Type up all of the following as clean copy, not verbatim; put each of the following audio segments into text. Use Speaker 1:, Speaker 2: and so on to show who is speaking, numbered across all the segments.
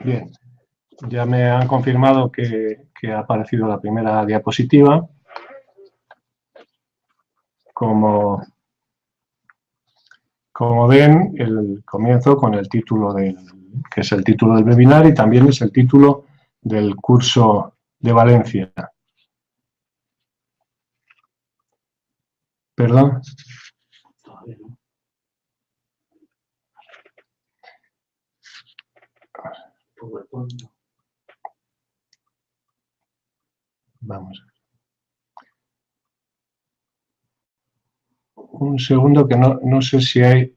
Speaker 1: Bien, ya me han confirmado que ha aparecido la primera diapositiva. Como ven, comienzo con el título que es el título del webinar y también es el título del curso de Valencia. ¿Perdón? Vamos. Un segundo que no sé si hay...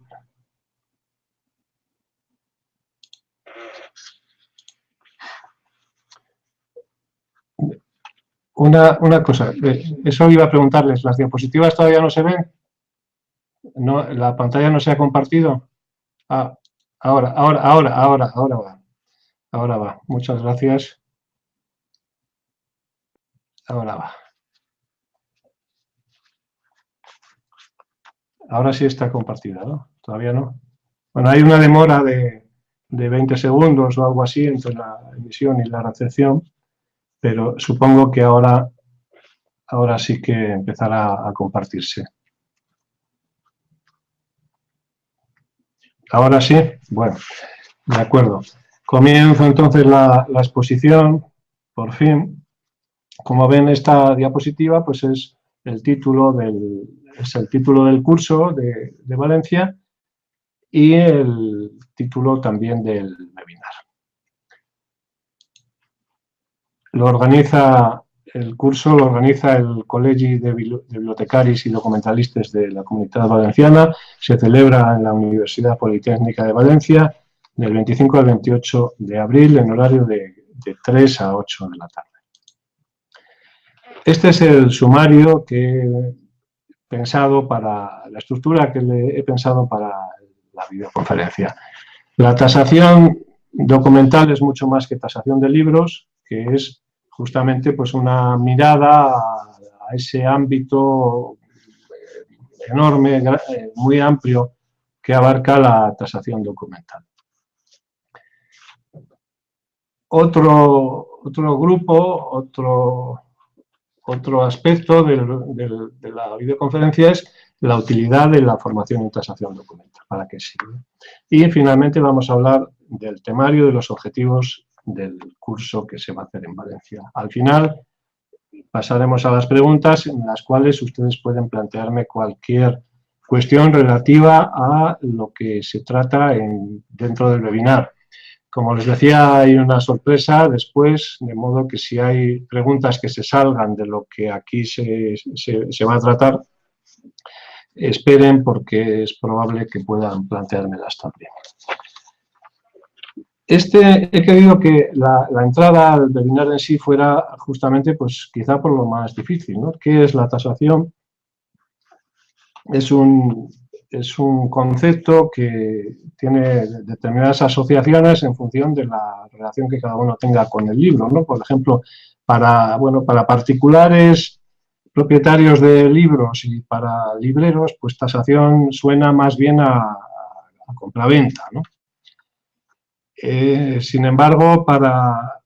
Speaker 1: Una cosa, eso iba a preguntarles, ¿las diapositivas todavía no se ven? ¿No, la pantalla no se ha compartido? Ah, ahora va. Ahora va. Muchas gracias. Ahora va. Ahora sí está compartida, ¿no? Todavía no. Bueno, hay una demora de 20 segundos o algo así entre la emisión y la recepción, pero supongo que ahora sí que empezará a compartirse. Ahora sí, bueno, de acuerdo. Comienzo entonces la exposición, por fin. Como ven, esta diapositiva pues es el título del curso de Valencia y el título también del webinar. El curso lo organiza el Col·legi de Bibliotecaris y Documentalistes de la Comunitat Valenciana. Se celebra en la Universidad Politécnica de Valencia del 25 al 28 de abril en horario de 3 a 8 de la tarde. Este es el sumario que he pensado para la estructura que he pensado para la videoconferencia. La tasación documental es mucho más que tasación de libros, que es justamente pues una mirada a ese ámbito enorme, muy amplio, que abarca la tasación documental. Otro grupo, otro aspecto de la videoconferencia es la utilidad de la formación en tasación documental, para qué sirve. Y finalmente vamos a hablar del temario, de los objetivos del curso que se va a hacer en Valencia. Al final pasaremos a las preguntas en las cuales ustedes pueden plantearme cualquier cuestión relativa a lo que se trata dentro del webinar. Como les decía, hay una sorpresa después, de modo que si hay preguntas que se salgan de lo que aquí se va a tratar, esperen porque es probable que puedan planteármelas también. He querido que la entrada al webinar en sí fuera justamente, pues quizá por lo más difícil, ¿no? ¿Qué es la tasación? Es un concepto que tiene determinadas asociaciones en función de la relación que cada uno tenga con el libro, ¿no? Por ejemplo, para particulares propietarios de libros y para libreros, pues tasación suena más bien a compraventa, ¿no? Sin embargo, para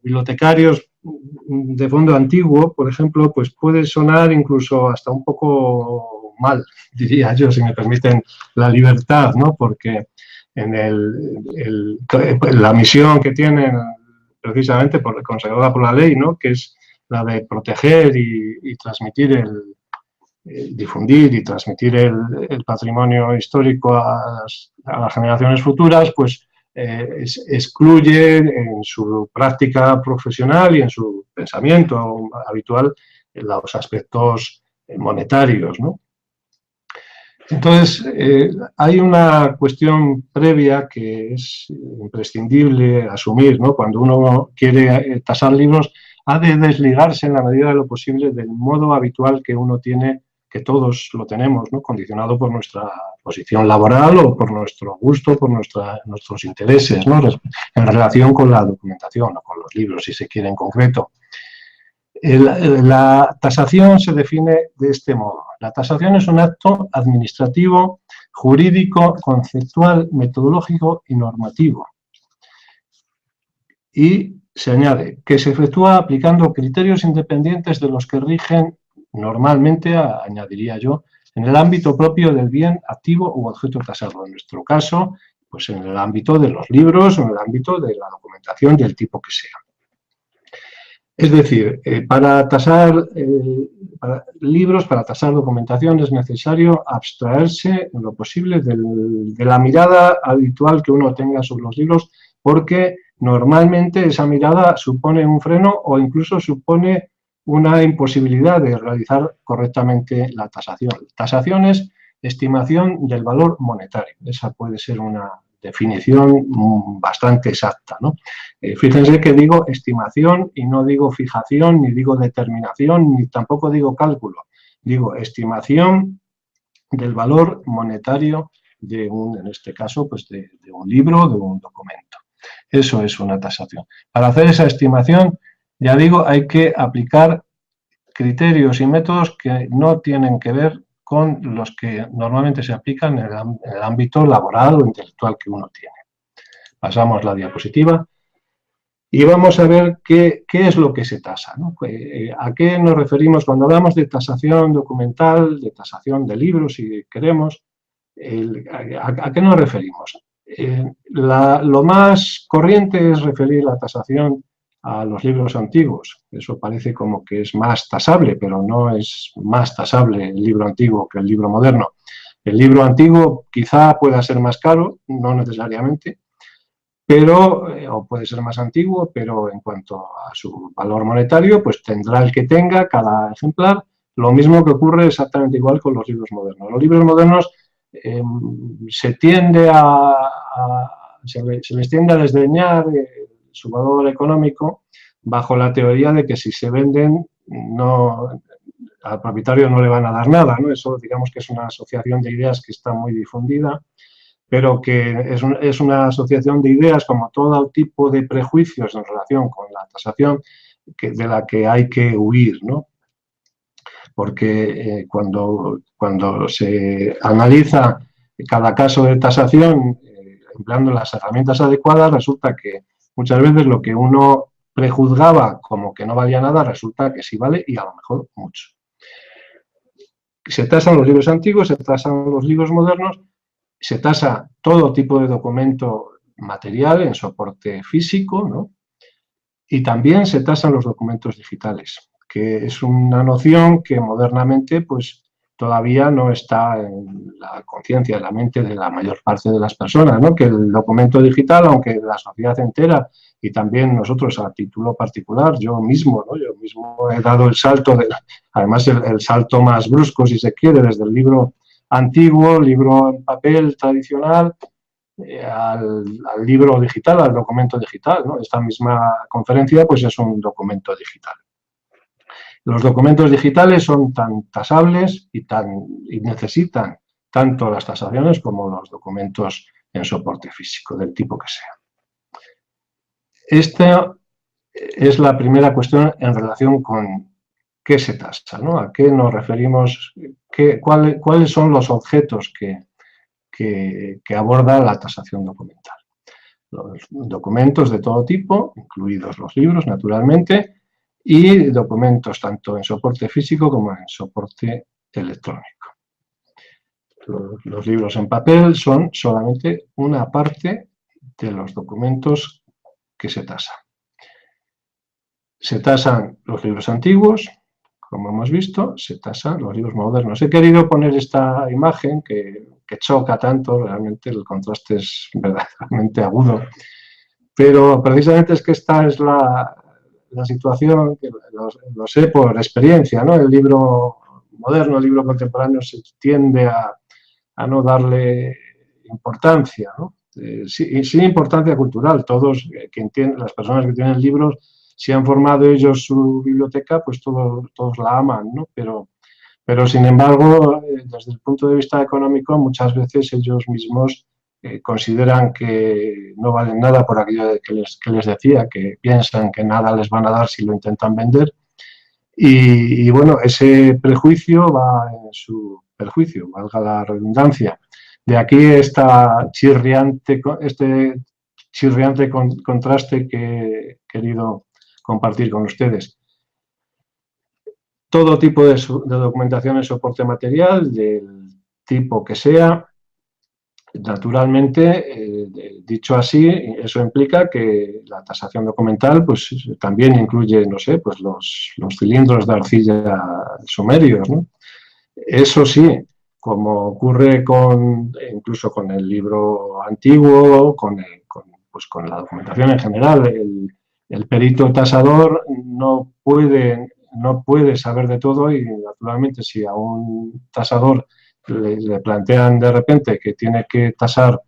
Speaker 1: bibliotecarios de fondo antiguo, por ejemplo, pues puede sonar incluso hasta un poco mal, diría yo, si me permiten la libertad, ¿no? Porque en la misión que tienen precisamente consagrada por la ley, ¿no? Que es la de proteger y transmitir difundir y transmitir el patrimonio histórico a las generaciones futuras, pues excluye en su práctica profesional y en su pensamiento habitual los aspectos monetarios, ¿no? Entonces, hay una cuestión previa que es imprescindible asumir, ¿no? Cuando uno quiere tasar libros, ha de desligarse en la medida de lo posible del modo habitual que uno tiene, que todos lo tenemos, ¿no? Condicionado por nuestra posición laboral o por nuestro gusto, por nuestros intereses, ¿no? En relación con la documentación o con los libros, si se quiere en concreto. La tasación se define de este modo. La tasación es un acto administrativo jurídico, conceptual, metodológico y normativo. Y se añade que se efectúa aplicando criterios independientes de los que rigen normalmente, añadiría yo, en el ámbito propio del bien activo u objeto tasado. En nuestro caso, pues en el ámbito de los libros o en el ámbito de la documentación del tipo que sea. Es decir, para tasar libros, para tasar documentación, es necesario abstraerse en lo posible de la mirada habitual que uno tenga sobre los libros, porque normalmente esa mirada supone un freno o incluso supone una imposibilidad de realizar correctamente la tasación. Tasación es estimación del valor monetario. Esa puede ser una definición bastante exacta, ¿no? Fíjense que digo estimación y no digo fijación, ni digo determinación, ni tampoco digo cálculo. Digo estimación del valor monetario de un, en este caso, pues de un libro, de un documento. Eso es una tasación. Para hacer esa estimación, ya digo, hay que aplicar criterios y métodos que no tienen que ver con los que normalmente se aplican en el ámbito laboral o intelectual que uno tiene. Pasamos la diapositiva y vamos a ver qué es lo que se tasa, ¿no? ¿A qué nos referimos cuando hablamos de tasación documental, de tasación de libros, si queremos? ¿A qué nos referimos? Lo más corriente es referir la tasación a los libros antiguos. Eso parece como que es más tasable, pero no es más tasable el libro antiguo que el libro moderno. El libro antiguo quizá pueda ser más caro, no necesariamente, pero, o puede ser más antiguo, pero en cuanto a su valor monetario, pues tendrá el que tenga cada ejemplar. Lo mismo que ocurre exactamente igual con los libros modernos. Los libros modernos se les tiende a desdeñar su valor económico bajo la teoría de que si se venden al propietario no le van a dar nada, ¿no? Eso digamos que es una asociación de ideas que está muy difundida, pero que es una asociación de ideas como todo tipo de prejuicios en relación con la tasación de la que hay que huir, ¿no? Porque cuando se analiza cada caso de tasación empleando las herramientas adecuadas, resulta que muchas veces lo que uno prejuzgaba como que no valía nada, resulta que sí vale y a lo mejor mucho. Se tasan los libros antiguos, se tasan los libros modernos, se tasa todo tipo de documento material en soporte físico, ¿no? Y también se tasan los documentos digitales, que es una noción que modernamente pues todavía no está en la conciencia, en la mente de la mayor parte de las personas, ¿no? Que el documento digital, aunque la sociedad entera y también nosotros a título particular, yo mismo, ¿no? Yo mismo he dado el salto, además el salto más brusco, si se quiere, desde el libro antiguo, libro en papel tradicional, al libro digital, al documento digital, ¿no? Esta misma conferencia pues es un documento digital. Los documentos digitales son tan tasables y necesitan tanto las tasaciones como los documentos en soporte físico, del tipo que sea. Esta es la primera cuestión en relación con qué se tasa, ¿no? A qué nos referimos, cuáles son los objetos que aborda la tasación documental. Los documentos de todo tipo, incluidos los libros, naturalmente, y documentos tanto en soporte físico como en soporte electrónico. Los libros en papel son solamente una parte de los documentos que se tasan. Se tasan los libros antiguos, como hemos visto, se tasan los libros modernos. He querido poner esta imagen que choca tanto, realmente el contraste es verdaderamente agudo, pero precisamente es que esta es la situación, que lo sé por experiencia, ¿no? El libro moderno, el libro contemporáneo se tiende a no darle importancia, ¿no? Sí importancia cultural. Todos, las personas que tienen libros, si han formado ellos su biblioteca, pues todos la aman, ¿no? Pero sin embargo, desde el punto de vista económico, muchas veces ellos mismos consideran que no valen nada por aquello que les decía, que piensan que nada les van a dar si lo intentan vender. Y bueno, ese prejuicio va en su perjuicio, valga la redundancia. De aquí este chirriante contraste que he querido compartir con ustedes. Todo tipo de documentación en soporte material, del tipo que sea. Naturalmente, dicho así, eso implica que la tasación documental pues, también incluye, no sé, pues los cilindros de arcilla sumerios, ¿no? Eso sí, como ocurre incluso con el libro antiguo, con la documentación en general, el perito tasador no puede saber de todo y, naturalmente, si a un tasador le plantean de repente que tiene que tasar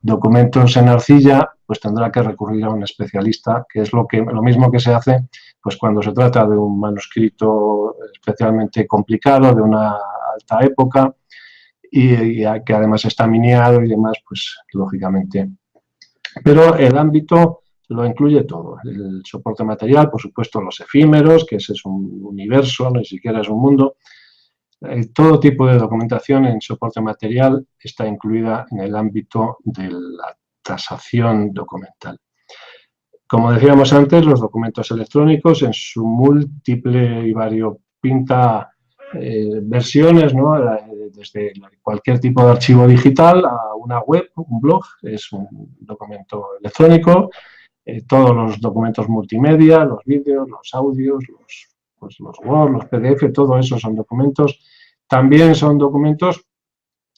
Speaker 1: documentos en arcilla, pues tendrá que recurrir a un especialista, que es lo mismo que se hace pues cuando se trata de un manuscrito especialmente complicado, de una alta época, y que además está miniado y demás, pues lógicamente. Pero el ámbito lo incluye todo, el soporte material, por supuesto los efímeros, que ese es un universo, ni siquiera es un mundo. Todo tipo de documentación en soporte material está incluida en el ámbito de la tasación documental. Como decíamos antes, los documentos electrónicos en su múltiple y variopinta versiones, ¿no? Desde cualquier tipo de archivo digital a una web, un blog, es un documento electrónico, todos los documentos multimedia, los vídeos, los audios, los Word, los PDF, todo eso son documentos. También son documentos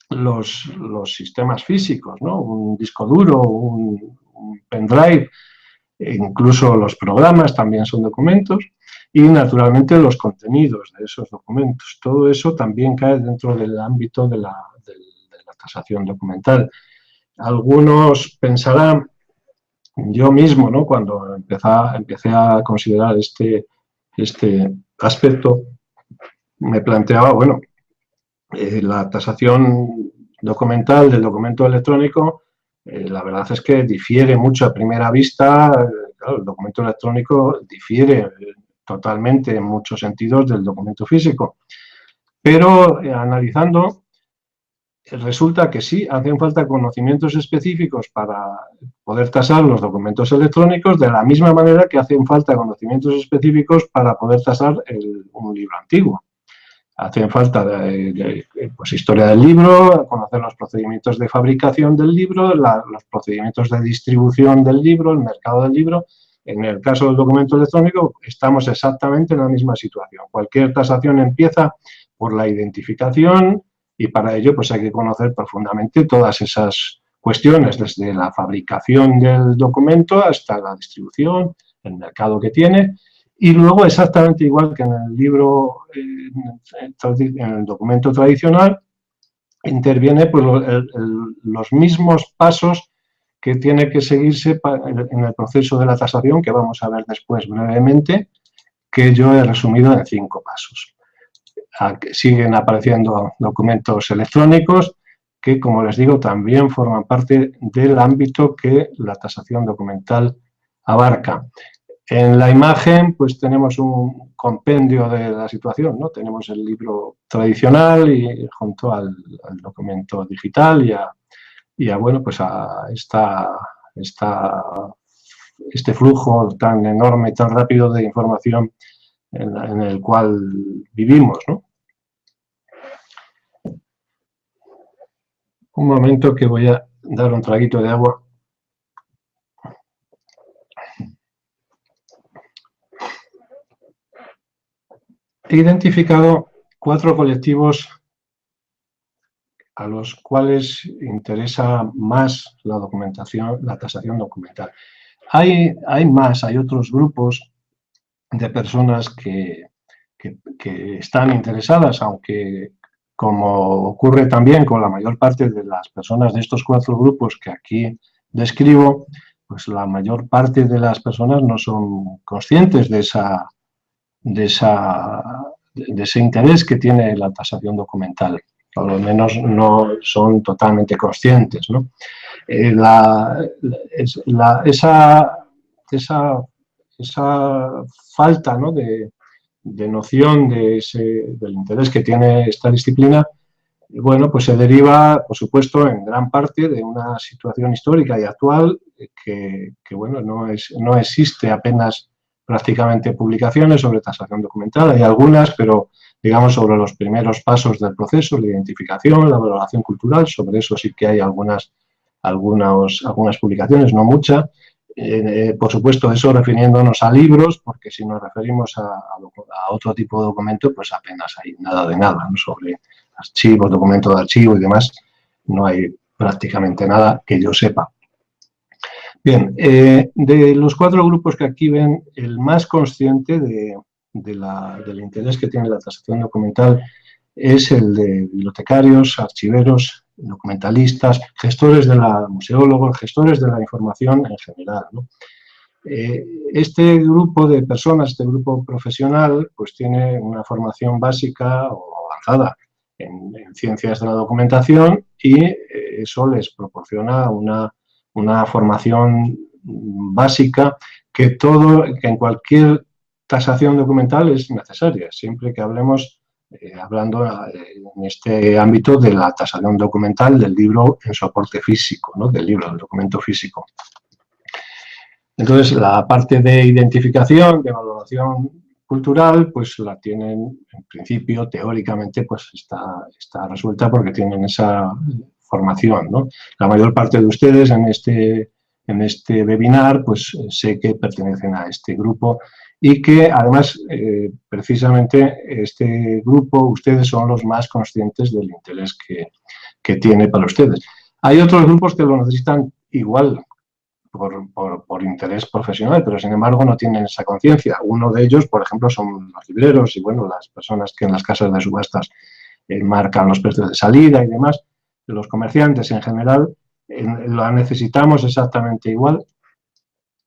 Speaker 1: los sistemas físicos, ¿no? Un disco duro, un pendrive, incluso los programas también son documentos, y naturalmente los contenidos de esos documentos. Todo eso también cae dentro del ámbito de la tasación documental. Algunos pensarán, yo mismo, ¿no? Cuando empecé a considerar este aspecto, me planteaba, bueno, la tasación documental del documento electrónico, la verdad es que difiere mucho a primera vista. Claro, el documento electrónico difiere totalmente en muchos sentidos del documento físico. Pero analizando, resulta que sí, hacen falta conocimientos específicos para poder tasar los documentos electrónicos, de la misma manera que hacen falta conocimientos específicos para poder tasar un libro antiguo. Hacen falta pues, historia del libro, conocer los procedimientos de fabricación del libro, los procedimientos de distribución del libro, el mercado del libro. En el caso del documento electrónico estamos exactamente en la misma situación. Cualquier tasación empieza por la identificación y para ello pues, hay que conocer profundamente todas esas cuestiones, desde la fabricación del documento hasta la distribución, el mercado que tiene. Y luego, exactamente igual que en el libro, en el documento tradicional, interviene pues, los mismos pasos que tiene que seguirse en el proceso de la tasación, que vamos a ver después brevemente, que yo he resumido en 5 pasos. Siguen apareciendo documentos electrónicos que, como les digo, también forman parte del ámbito que la tasación documental abarca. En la imagen, pues tenemos un compendio de la situación, ¿no? Tenemos el libro tradicional y junto al documento digital y a bueno, pues a este flujo tan enorme, tan rápido de información en el cual vivimos, ¿no? Un momento que voy a dar un traguito de agua. He identificado 4 colectivos a los cuales interesa más la documentación, la tasación documental. Hay otros grupos de personas que están interesadas, aunque, como ocurre también con la mayor parte de las personas de estos 4 grupos que aquí describo, pues la mayor parte de las personas no son conscientes de ese interés que tiene la tasación documental. Por lo menos no son totalmente conscientes, ¿no? Esa falta, ¿no?, de noción del interés que tiene esta disciplina Bueno, pues se deriva, por supuesto, en gran parte de una situación histórica y actual que bueno, no existe apenas prácticamente publicaciones sobre tasación documental. Hay algunas, pero digamos sobre los primeros pasos del proceso, la identificación, la valoración cultural, sobre eso sí que hay algunas publicaciones, no muchas. Por supuesto, eso refiriéndonos a libros, porque si nos referimos a otro tipo de documento, pues apenas hay nada de nada, ¿no? Sobre archivos, documentos de archivo y demás, no hay prácticamente nada que yo sepa. Bien, de los 4 grupos que aquí ven, el más consciente del interés que tiene la tasación documental es el de bibliotecarios, archiveros, documentalistas, gestores de museólogos, gestores de la información en general, ¿no? Este grupo de personas, este grupo profesional, pues tiene una formación básica o avanzada en ciencias de la documentación y eso les proporciona una formación básica que en cualquier tasación documental es necesaria, siempre que hablemos, hablando en este ámbito de la tasación documental del libro en soporte físico, ¿no? Del documento físico. Entonces, la parte de identificación, de valoración cultural, pues la tienen, en principio, teóricamente, pues está resuelta porque tienen esa formación, ¿no? La mayor parte de ustedes en este webinar, pues sé que pertenecen a este grupo y que, además, precisamente, este grupo, ustedes son los más conscientes del interés que tiene para ustedes. Hay otros grupos que lo necesitan igual, por interés profesional, pero sin embargo no tienen esa conciencia. Uno de ellos, por ejemplo, son los libreros y bueno, las personas que en las casas de subastas marcan los precios de salida y demás. Los comerciantes en general la necesitamos exactamente igual.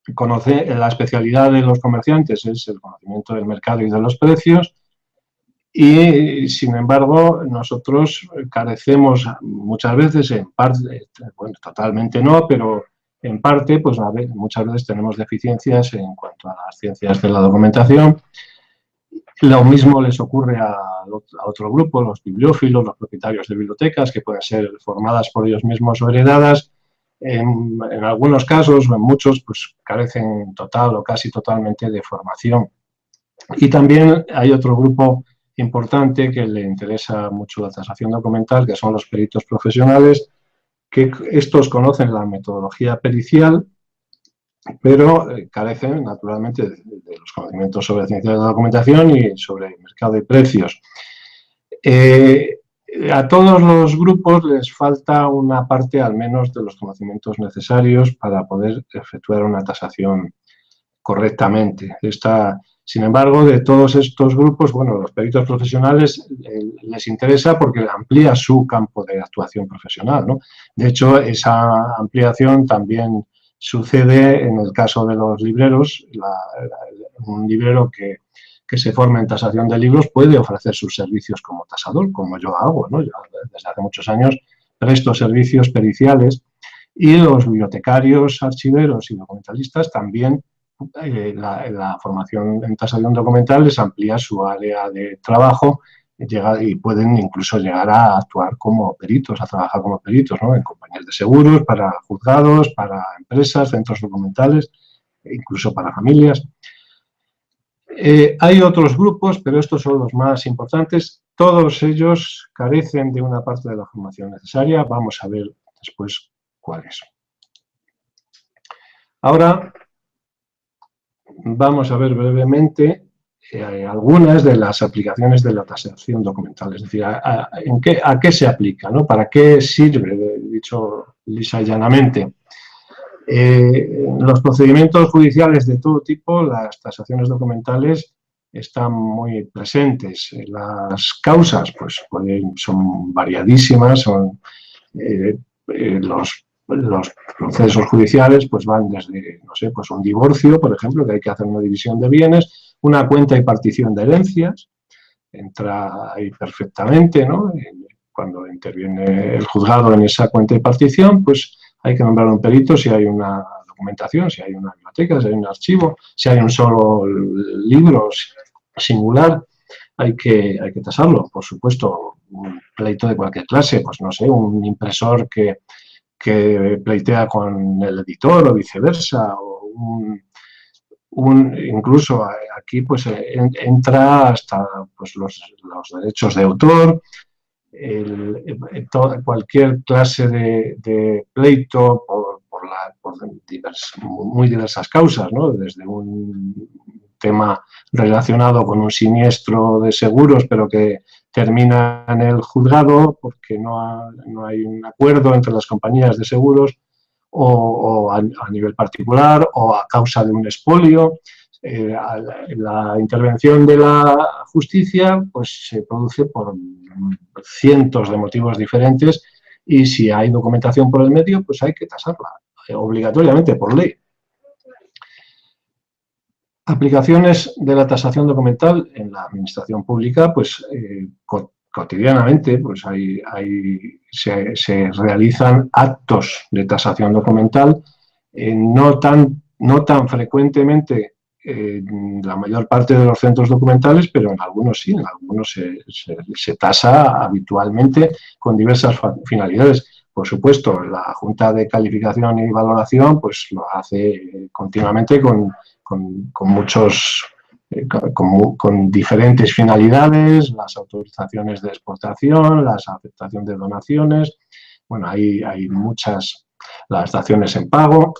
Speaker 1: La especialidad de los comerciantes es el conocimiento del mercado y de los precios y, sin embargo, nosotros carecemos muchas veces, en parte, bueno, totalmente no, pero en parte, pues muchas veces tenemos deficiencias en cuanto a las ciencias de la documentación. Lo mismo les ocurre a otro grupo, los bibliófilos, los propietarios de bibliotecas, que pueden ser formadas por ellos mismos o heredadas. En algunos casos, o en muchos, pues carecen total o casi totalmente de formación. Y también hay otro grupo importante que le interesa mucho la tasación documental, que son los peritos profesionales, que estos conocen la metodología pericial, pero carecen naturalmente de los conocimientos sobre ciencia de la documentación y sobre el mercado de precios. A todos los grupos les falta una parte al menos de los conocimientos necesarios para poder efectuar una tasación correctamente. Sin embargo, de todos estos grupos, bueno, los peritos profesionales les interesa porque amplía su campo de actuación profesional, ¿no? De hecho, esa ampliación también sucede en el caso de los libreros. Un librero que se forma en tasación de libros puede ofrecer sus servicios como tasador, como yo hago, ¿no? Yo desde hace muchos años presto servicios periciales y los bibliotecarios, archiveros y documentalistas también. La formación en tasación documental les amplía su área de trabajo y pueden incluso llegar a actuar como peritos, a trabajar como peritos, ¿no? En compañías de seguros, para juzgados, para empresas, centros documentales, incluso para familias. Hay otros grupos, pero estos son los más importantes. Todos ellos carecen de una parte de la formación necesaria. Vamos a ver después cuáles. Ahora vamos a ver brevemente algunas de las aplicaciones de la tasación documental, es decir, a qué se aplica, ¿no? ¿Para qué sirve? Dicho lisa y llanamente. Los procedimientos judiciales de todo tipo, las tasaciones documentales están muy presentes. Las causas, pues, son variadísimas, son los procesos judiciales pues van desde, no sé, pues un divorcio, por ejemplo, que hay que hacer una división de bienes, una cuenta y partición de herencias, entra ahí perfectamente, ¿no? Cuando interviene el juzgado en esa cuenta y partición, pues hay que nombrar un perito si hay una documentación, si hay una biblioteca, si hay un archivo, si hay un solo libro singular, hay que tasarlo. Por supuesto, un pleito de cualquier clase, pues no sé, un impresor que pleitea con el editor o viceversa, o incluso aquí pues entra hasta pues, los derechos de autor, cualquier clase de pleito por muy diversas causas, ¿no? Desde un tema relacionado con un siniestro de seguros, pero que termina en el juzgado porque no hay un acuerdo entre las compañías de seguros, o a nivel particular, o a causa de un expolio. La intervención de la justicia pues, se produce por cientos de motivos diferentes, y si hay documentación por el medio, pues hay que tasarla, obligatoriamente, por ley. Aplicaciones de la tasación documental en la administración pública, pues cotidianamente pues se realizan actos de tasación documental, no tan frecuentemente la mayor parte de los centros documentales, pero en algunos sí, en algunos se tasa habitualmente con diversas finalidades. Por supuesto, la Junta de Calificación y Valoración pues lo hace continuamente con diferentes finalidades, las autorizaciones de exportación, la aceptación de donaciones, bueno, hay muchas, las daciones en pago,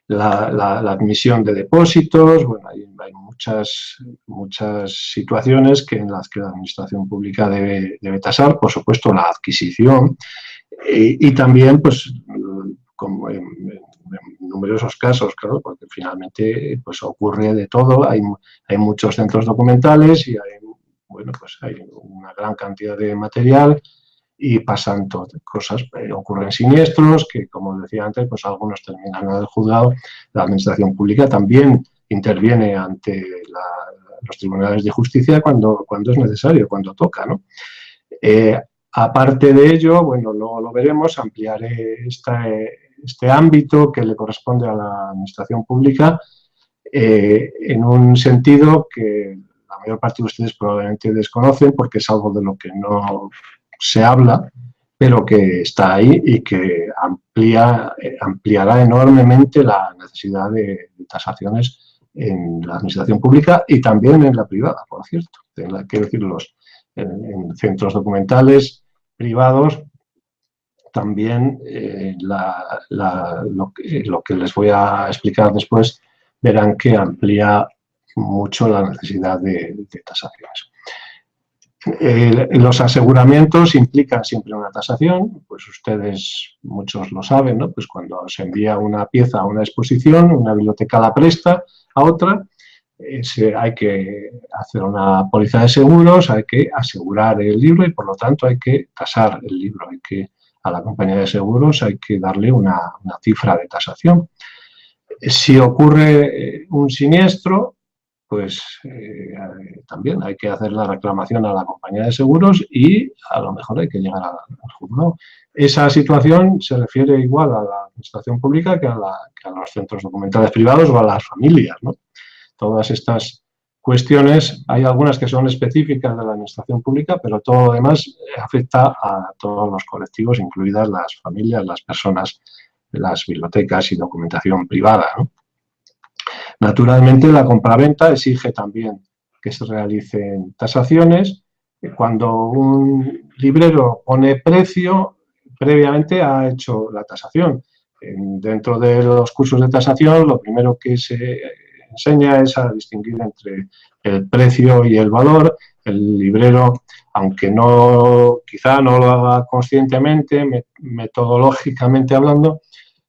Speaker 1: la admisión de depósitos, bueno, hay muchas situaciones en las que la administración pública debe tasar, por supuesto, la adquisición y también, pues, como en numerosos casos, claro, porque finalmente pues ocurre de todo, hay muchos centros documentales y hay una gran cantidad de material y pasan todas cosas, ocurren siniestros que, como decía antes, pues algunos terminan en el juzgado. La administración pública también interviene ante los tribunales de justicia cuando es necesario, cuando toca, ¿no? Aparte de ello, bueno, lo veremos, ampliaré este ámbito que le corresponde a la administración pública en un sentido que la mayor parte de ustedes probablemente desconocen, porque es algo de lo que no se habla, pero que está ahí y que ampliará enormemente la necesidad de tasaciones en la administración pública y también en la privada, por cierto. Quiero decir, en centros documentales privados también lo que les voy a explicar después, verán que amplía mucho la necesidad de tasaciones. Los aseguramientos implican siempre una tasación, pues ustedes muchos lo saben, ¿no? Pues cuando se envía una pieza a una exposición, una biblioteca la presta a otra, hay que hacer una póliza de seguros, hay que asegurar el libro y por lo tanto hay que tasar el libro, a la compañía de seguros hay que darle una cifra de tasación. Si ocurre un siniestro, pues también hay que hacer la reclamación a la compañía de seguros y a lo mejor hay que llegar al juzgado. Esa situación se refiere igual a la administración pública que a los centros documentales privados o a las familias, ¿no? Todas estas cuestiones, hay algunas que son específicas de la administración pública, pero todo lo demás afecta a todos los colectivos, incluidas las familias, las personas, las bibliotecas y documentación privada, ¿no? Naturalmente, la compraventa exige también que se realicen tasaciones. Cuando un librero pone precio, previamente ha hecho la tasación. Dentro de los cursos de tasación, lo primero que se enseña es a distinguir entre el precio y el valor. El librero, aunque quizá no lo haga conscientemente, metodológicamente hablando,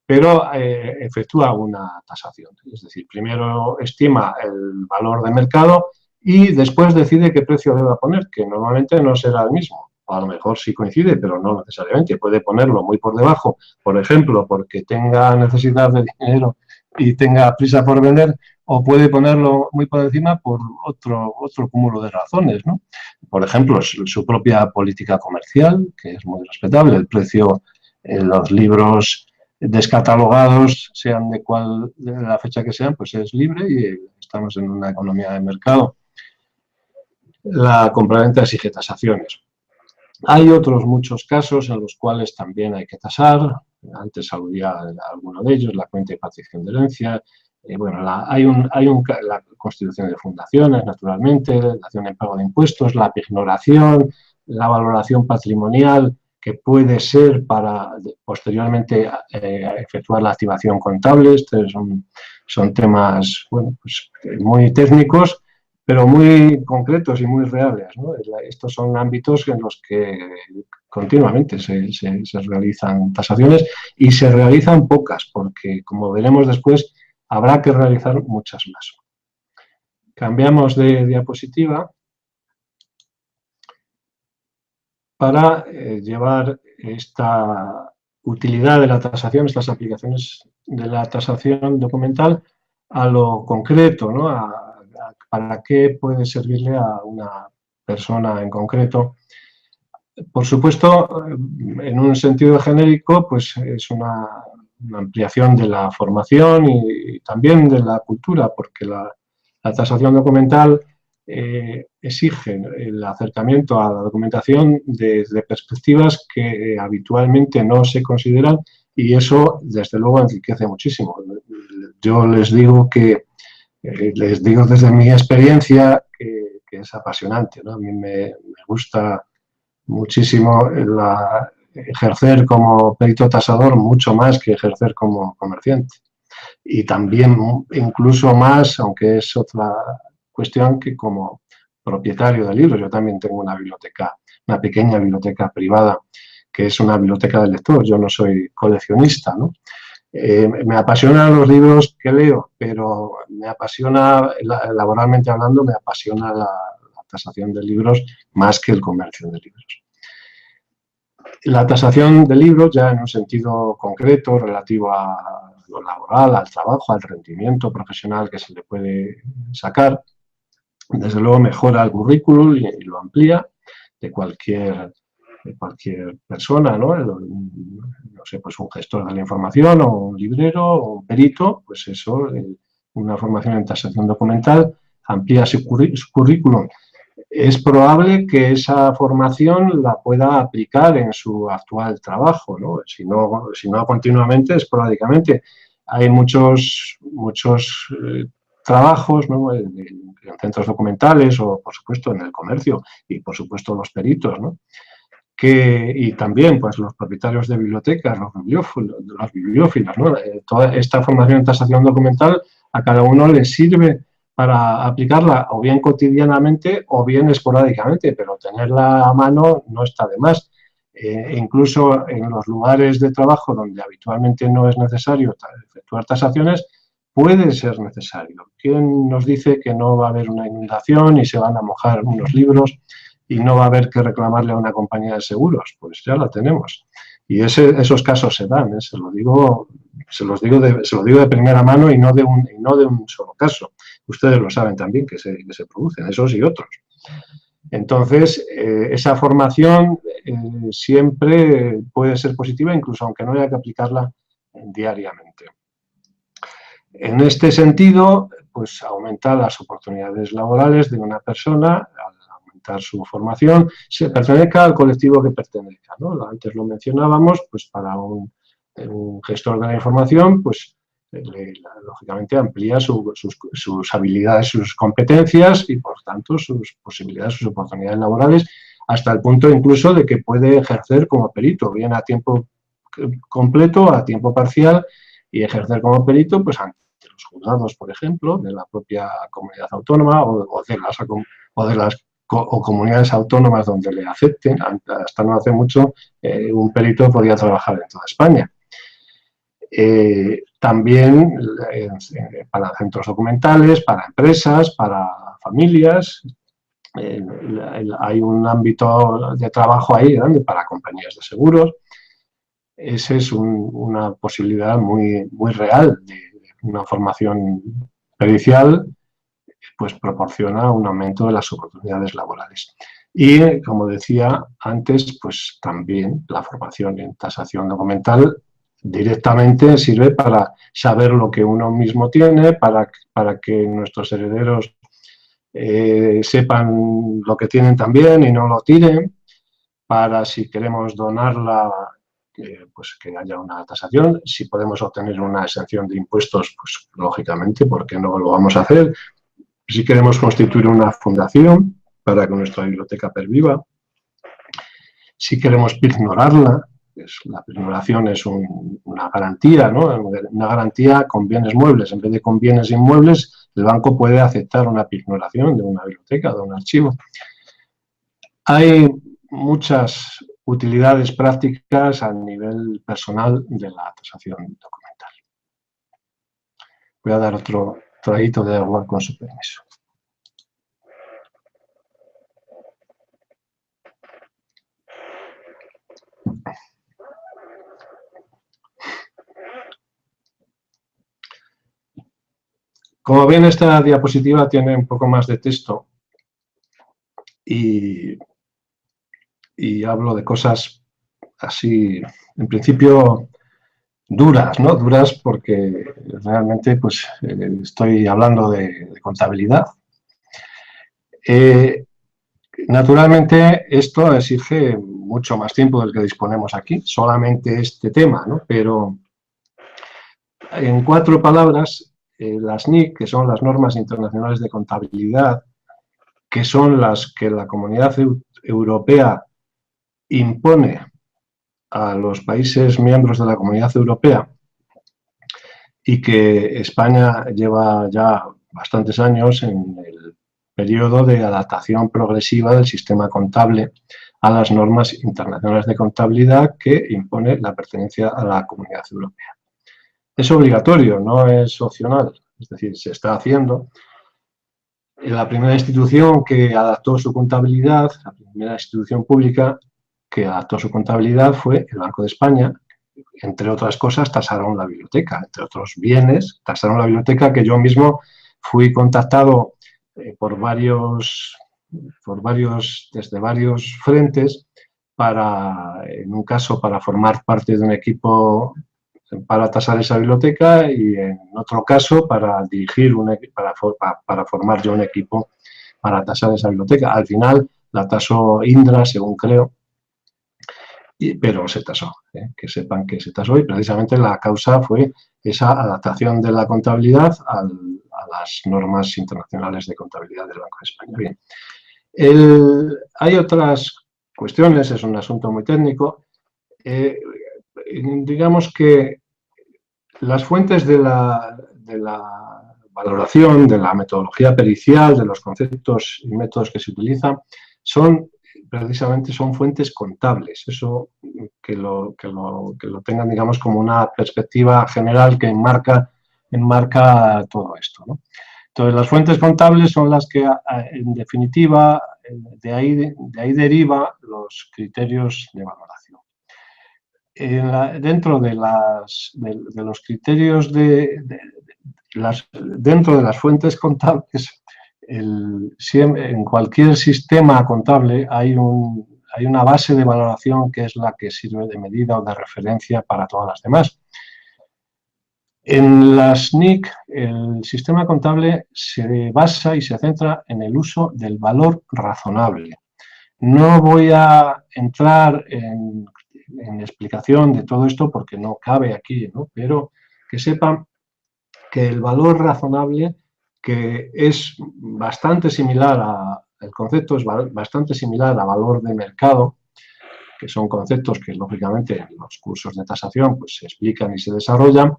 Speaker 1: pero efectúa una tasación. Es decir, primero estima el valor de mercado y después decide qué precio debe poner, que normalmente no será el mismo. A lo mejor sí coincide, pero no necesariamente. Puede ponerlo muy por debajo, por ejemplo, porque tenga necesidad de dinero y tenga prisa por vender, o puede ponerlo muy por encima por otro cúmulo de razones, ¿no? Por ejemplo, su propia política comercial, que es muy respetable, el precio en los libros descatalogados, sean de la fecha que sean, pues es libre y estamos en una economía de mercado. La compraventa exige tasaciones. Hay otros muchos casos en los cuales también hay que tasar. Antes aludía a alguno de ellos, la cuenta y partición de herencia. Bueno, la constitución de fundaciones, naturalmente, la dación en pago de impuestos, la pignoración, la valoración patrimonial, que puede ser para posteriormente efectuar la activación contable. Estos son temas, bueno, pues, muy técnicos, pero muy concretos y muy reales, ¿no? Estos son ámbitos en los que continuamente se realizan tasaciones y se realizan pocas, porque, como veremos después, habrá que realizar muchas más. Cambiamos de diapositiva para llevar esta utilidad de la tasación, estas aplicaciones de la tasación documental a lo concreto, ¿no? Para qué puede servirle a una persona en concreto. Por supuesto, en un sentido genérico, pues es una ampliación de la formación y también de la cultura, porque la tasación documental exige el acercamiento a la documentación desde perspectivas que habitualmente no se consideran, y eso, desde luego, enriquece muchísimo. Yo les digo desde mi experiencia que es apasionante, ¿no? A mí me gusta muchísimo ejercer como perito tasador, mucho más que ejercer como comerciante. Y también incluso más, aunque es otra cuestión, que como propietario de libros. Yo también tengo una biblioteca, una pequeña biblioteca privada, que es una biblioteca del lector. Yo no soy coleccionista, ¿no? Me apasionan los libros que leo, pero me apasiona, laboralmente hablando, me apasiona la tasación de libros más que el comercio de libros. La tasación de libros, ya en un sentido concreto, relativo a lo laboral, al trabajo, al rendimiento profesional que se le puede sacar, desde luego mejora el currículum y lo amplía de cualquier persona, ¿no? No sé, pues un gestor de la información o un librero o un perito, pues eso, una formación en tasación documental amplía su currículum. Es probable que esa formación la pueda aplicar en su actual trabajo, ¿no? Si no continuamente, esporádicamente. Hay muchos trabajos, ¿no? En centros documentales o, por supuesto, en el comercio y, por supuesto, los peritos, ¿no? Y también pues, los propietarios de bibliotecas, los bibliófilos, ¿no? Toda esta formación en tasación documental a cada uno le sirve para aplicarla o bien cotidianamente o bien esporádicamente, pero tenerla a mano no está de más. Incluso en los lugares de trabajo donde habitualmente no es necesario efectuar tasaciones, puede ser necesario. ¿Quién nos dice que no va a haber una inundación y se van a mojar unos libros y no va a haber que reclamarle a una compañía de seguros? Pues ya la tenemos. Y esos casos se dan, se lo digo de primera mano y no de un solo caso. Ustedes lo saben también que se producen, esos y otros. Entonces, esa formación siempre puede ser positiva, incluso aunque no haya que aplicarla diariamente. En este sentido, pues aumenta las oportunidades laborales de una persona al aumentar su formación, se pertenezca al colectivo que pertenezca, ¿no? Antes lo mencionábamos, pues para un gestor de la información, pues lógicamente amplía sus habilidades, sus competencias y, por tanto, sus posibilidades, sus oportunidades laborales, hasta el punto incluso de que puede ejercer como perito, bien a tiempo completo, a tiempo parcial, y ejercer como perito pues ante los juzgados, por ejemplo, de la propia comunidad autónoma o de las comunidades autónomas donde le acepten. Hasta no hace mucho un perito podía trabajar en toda España. También para centros documentales, para empresas, para familias. Hay un ámbito de trabajo ahí grande para compañías de seguros. Esa es una posibilidad muy, muy real de una formación pericial, pues proporciona un aumento de las oportunidades laborales. Y, como decía antes, pues también la formación en tasación documental directamente sirve para saber lo que uno mismo tiene, para que nuestros herederos sepan lo que tienen también y no lo tiren, para si queremos donarla, pues que haya una tasación. Si podemos obtener una exención de impuestos, pues lógicamente, ¿por qué no lo vamos a hacer? Si queremos constituir una fundación para que nuestra biblioteca perviva. Si queremos pignorarla, pues la pignoración es una garantía, ¿no? Una garantía con bienes muebles. En vez de con bienes inmuebles, el banco puede aceptar una pignoración de una biblioteca, de un archivo. Hay muchas utilidades prácticas a nivel personal de la tasación documental. Voy a dar otro traguito de agua con su permiso. Como ven, esta diapositiva tiene un poco más de texto y hablo de cosas así, en principio, duras, ¿no? Duras porque realmente pues, estoy hablando de contabilidad. Naturalmente, esto exige mucho más tiempo del que disponemos aquí, solamente este tema, ¿no? Pero en 4 palabras, las NIC, que son las normas internacionales de contabilidad, que son las que la Comunidad Europea impone a los países miembros de la Comunidad Europea y que España lleva ya bastantes años en el periodo de adaptación progresiva del sistema contable a las normas internacionales de contabilidad que impone la pertenencia a la Comunidad Europea. Es obligatorio, no es opcional, es decir, se está haciendo. La primera institución que adaptó su contabilidad, la primera institución pública que adaptó su contabilidad fue el Banco de España. Entre otras cosas, tasaron la biblioteca, entre otros bienes, tasaron la biblioteca, que yo mismo fui contactado desde varios frentes, en un caso para formar parte de un equipo para tasar esa biblioteca y en otro caso para dirigir, para formar yo un equipo para tasar esa biblioteca. Al final la tasó Indra, según creo, pero se tasó, que sepan que se tasó y precisamente la causa fue esa adaptación de la contabilidad a las normas internacionales de contabilidad del Banco de España. Bien. Hay otras cuestiones, es un asunto muy técnico. Digamos que las fuentes de la valoración, de la metodología pericial, de los conceptos y métodos que se utilizan, precisamente son fuentes contables. Eso que lo tengan, digamos, como una perspectiva general que enmarca todo esto, ¿no? Entonces, las fuentes contables son las que, en definitiva, de ahí deriva los criterios de valoración. Dentro de los criterios dentro de las fuentes contables, en cualquier sistema contable hay una base de valoración que es la que sirve de medida o de referencia para todas las demás. En las NIC, el sistema contable se basa y se centra en el uso del valor razonable. No voy a entrar en explicación de todo esto porque no cabe aquí, ¿no? Pero que sepan que el valor razonable, que es bastante similar el concepto es bastante similar a valor de mercado, que son conceptos que lógicamente en los cursos de tasación pues, se explican y se desarrollan.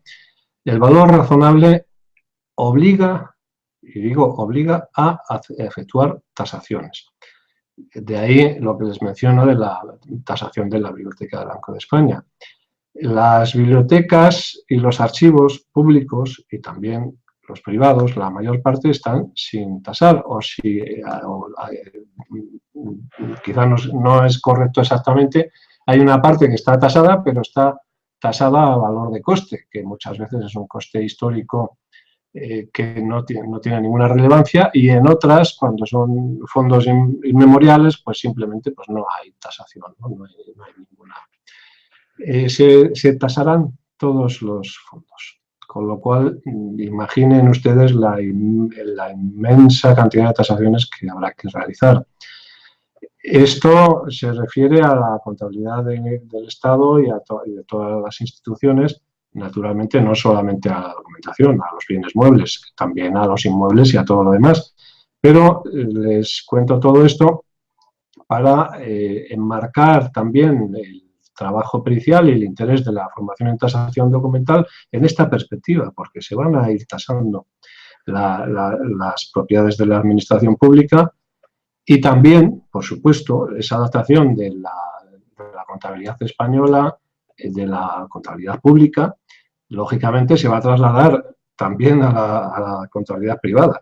Speaker 1: El valor razonable obliga, y digo obliga, a efectuar tasaciones. De ahí lo que les menciono de la tasación de la Biblioteca del Banco de España. Las bibliotecas y los archivos públicos y también los privados, la mayor parte están sin tasar quizás no es correcto exactamente. Hay una parte que está tasada, pero está tasada a valor de coste, que muchas veces es un coste histórico que no tiene ninguna relevancia, y en otras, cuando son fondos inmemoriales, pues simplemente pues no hay tasación, no hay ninguna. Se tasarán todos los fondos, con lo cual imaginen ustedes la inmensa cantidad de tasaciones que habrá que realizar. Esto se refiere a la contabilidad del Estado y de todas las instituciones, naturalmente no solamente a la documentación, a los bienes muebles, también a los inmuebles y a todo lo demás. Pero les cuento todo esto para enmarcar también el trabajo pericial y el interés de la formación en tasación documental en esta perspectiva, porque se van a ir tasando las propiedades de la administración pública y también, por supuesto, esa adaptación de la contabilidad española, de la contabilidad pública, lógicamente se va a trasladar también a la contabilidad privada.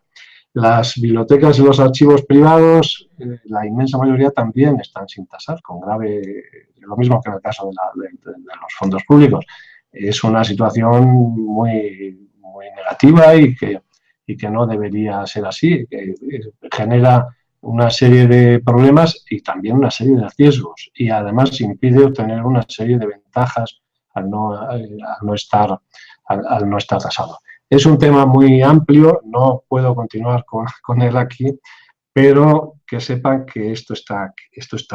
Speaker 1: Las bibliotecas y los archivos privados, la inmensa mayoría también están sin tasar, con grave, lo mismo que en el caso de los fondos públicos. Es una situación muy, muy negativa y que no debería ser así, que genera una serie de problemas y también una serie de riesgos, y además impide obtener una serie de ventajas al no estar tasado. Es un tema muy amplio, no puedo continuar con él aquí, pero que sepan que esto está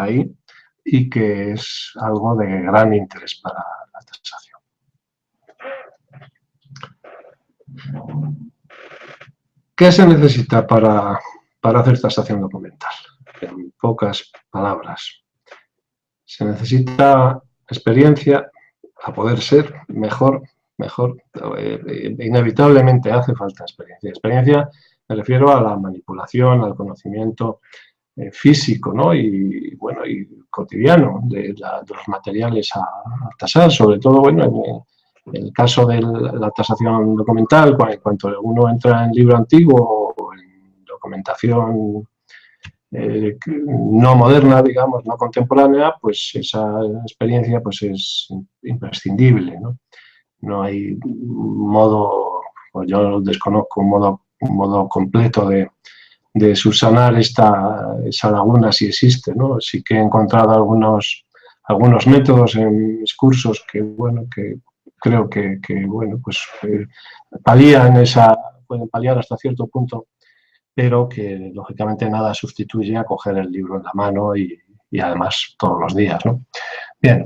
Speaker 1: ahí y que es algo de gran interés para la tasación. ¿Qué se necesita para hacer tasación documental? En pocas palabras. Se necesita experiencia, a poder ser mejor, inevitablemente hace falta experiencia. Experiencia me refiero a la manipulación, al conocimiento físico, ¿no? y cotidiano de los materiales a tasar, sobre todo, bueno, en el caso de la tasación documental, cuando uno entra en libro antiguo o en documentación no moderna, digamos, no contemporánea, pues esa experiencia pues es imprescindible, ¿no? No hay modo, o yo desconozco un modo completo de subsanar esa laguna, si existe, ¿no? Sí que he encontrado algunos métodos en mis cursos que, bueno, que creo que bueno, pues pueden paliar hasta cierto punto, pero que lógicamente nada sustituye a coger el libro en la mano y además todos los días, ¿no? Bien,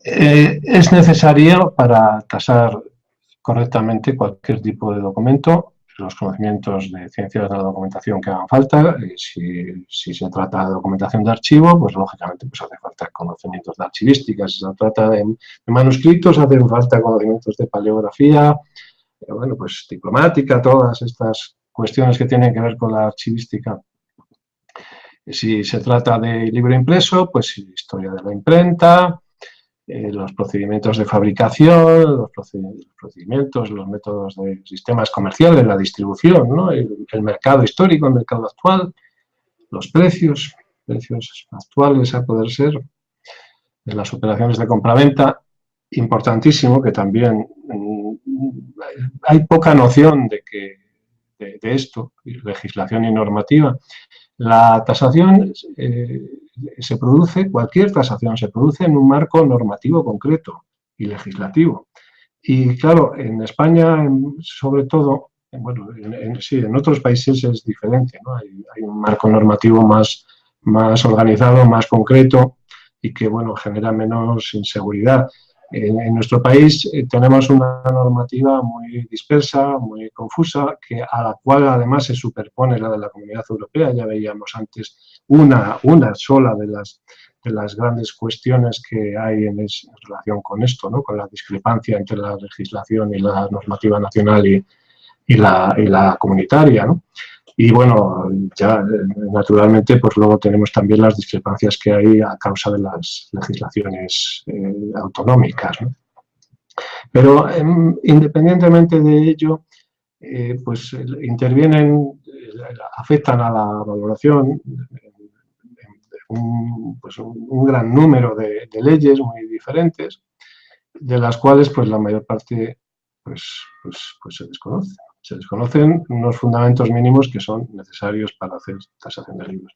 Speaker 1: es necesario para tasar correctamente cualquier tipo de documento los conocimientos de ciencias de la documentación que hagan falta. Si se trata de documentación de archivo, pues lógicamente pues hace falta conocimientos de archivística. Si se trata de manuscritos, hacen falta conocimientos de paleografía, bueno, pues diplomática, todas estas cuestiones que tienen que ver con la archivística. Si se trata de libro impreso, pues historia de la imprenta, los procedimientos de fabricación, los procedimientos, los métodos de sistemas comerciales, la distribución, ¿no? el mercado histórico, el mercado actual, los precios actuales a poder ser, de las operaciones de compraventa, importantísimo, que también hay poca noción de esto, legislación y normativa. La tasación cualquier tasación se produce en un marco normativo concreto y legislativo. Y claro, en España, sobre todo, bueno, en otros países es diferente, ¿no? Hay un marco normativo más organizado, más concreto y que, bueno, genera menos inseguridad. En nuestro país tenemos una normativa muy dispersa, muy confusa, a la cual además se superpone la de la Comunidad Europea. Ya veíamos antes una sola de las grandes cuestiones que hay en relación con esto, ¿no? Con la discrepancia entre la legislación y la normativa nacional y la comunitaria, ¿no? Y bueno, ya naturalmente pues luego tenemos también las discrepancias que hay a causa de las legislaciones autonómicas, ¿no? Pero independientemente de ello, pues intervienen, afectan a la valoración un gran número de leyes muy diferentes, de las cuales pues la mayor parte pues se desconoce. Se desconocen unos fundamentos mínimos que son necesarios para hacer tasación de libros.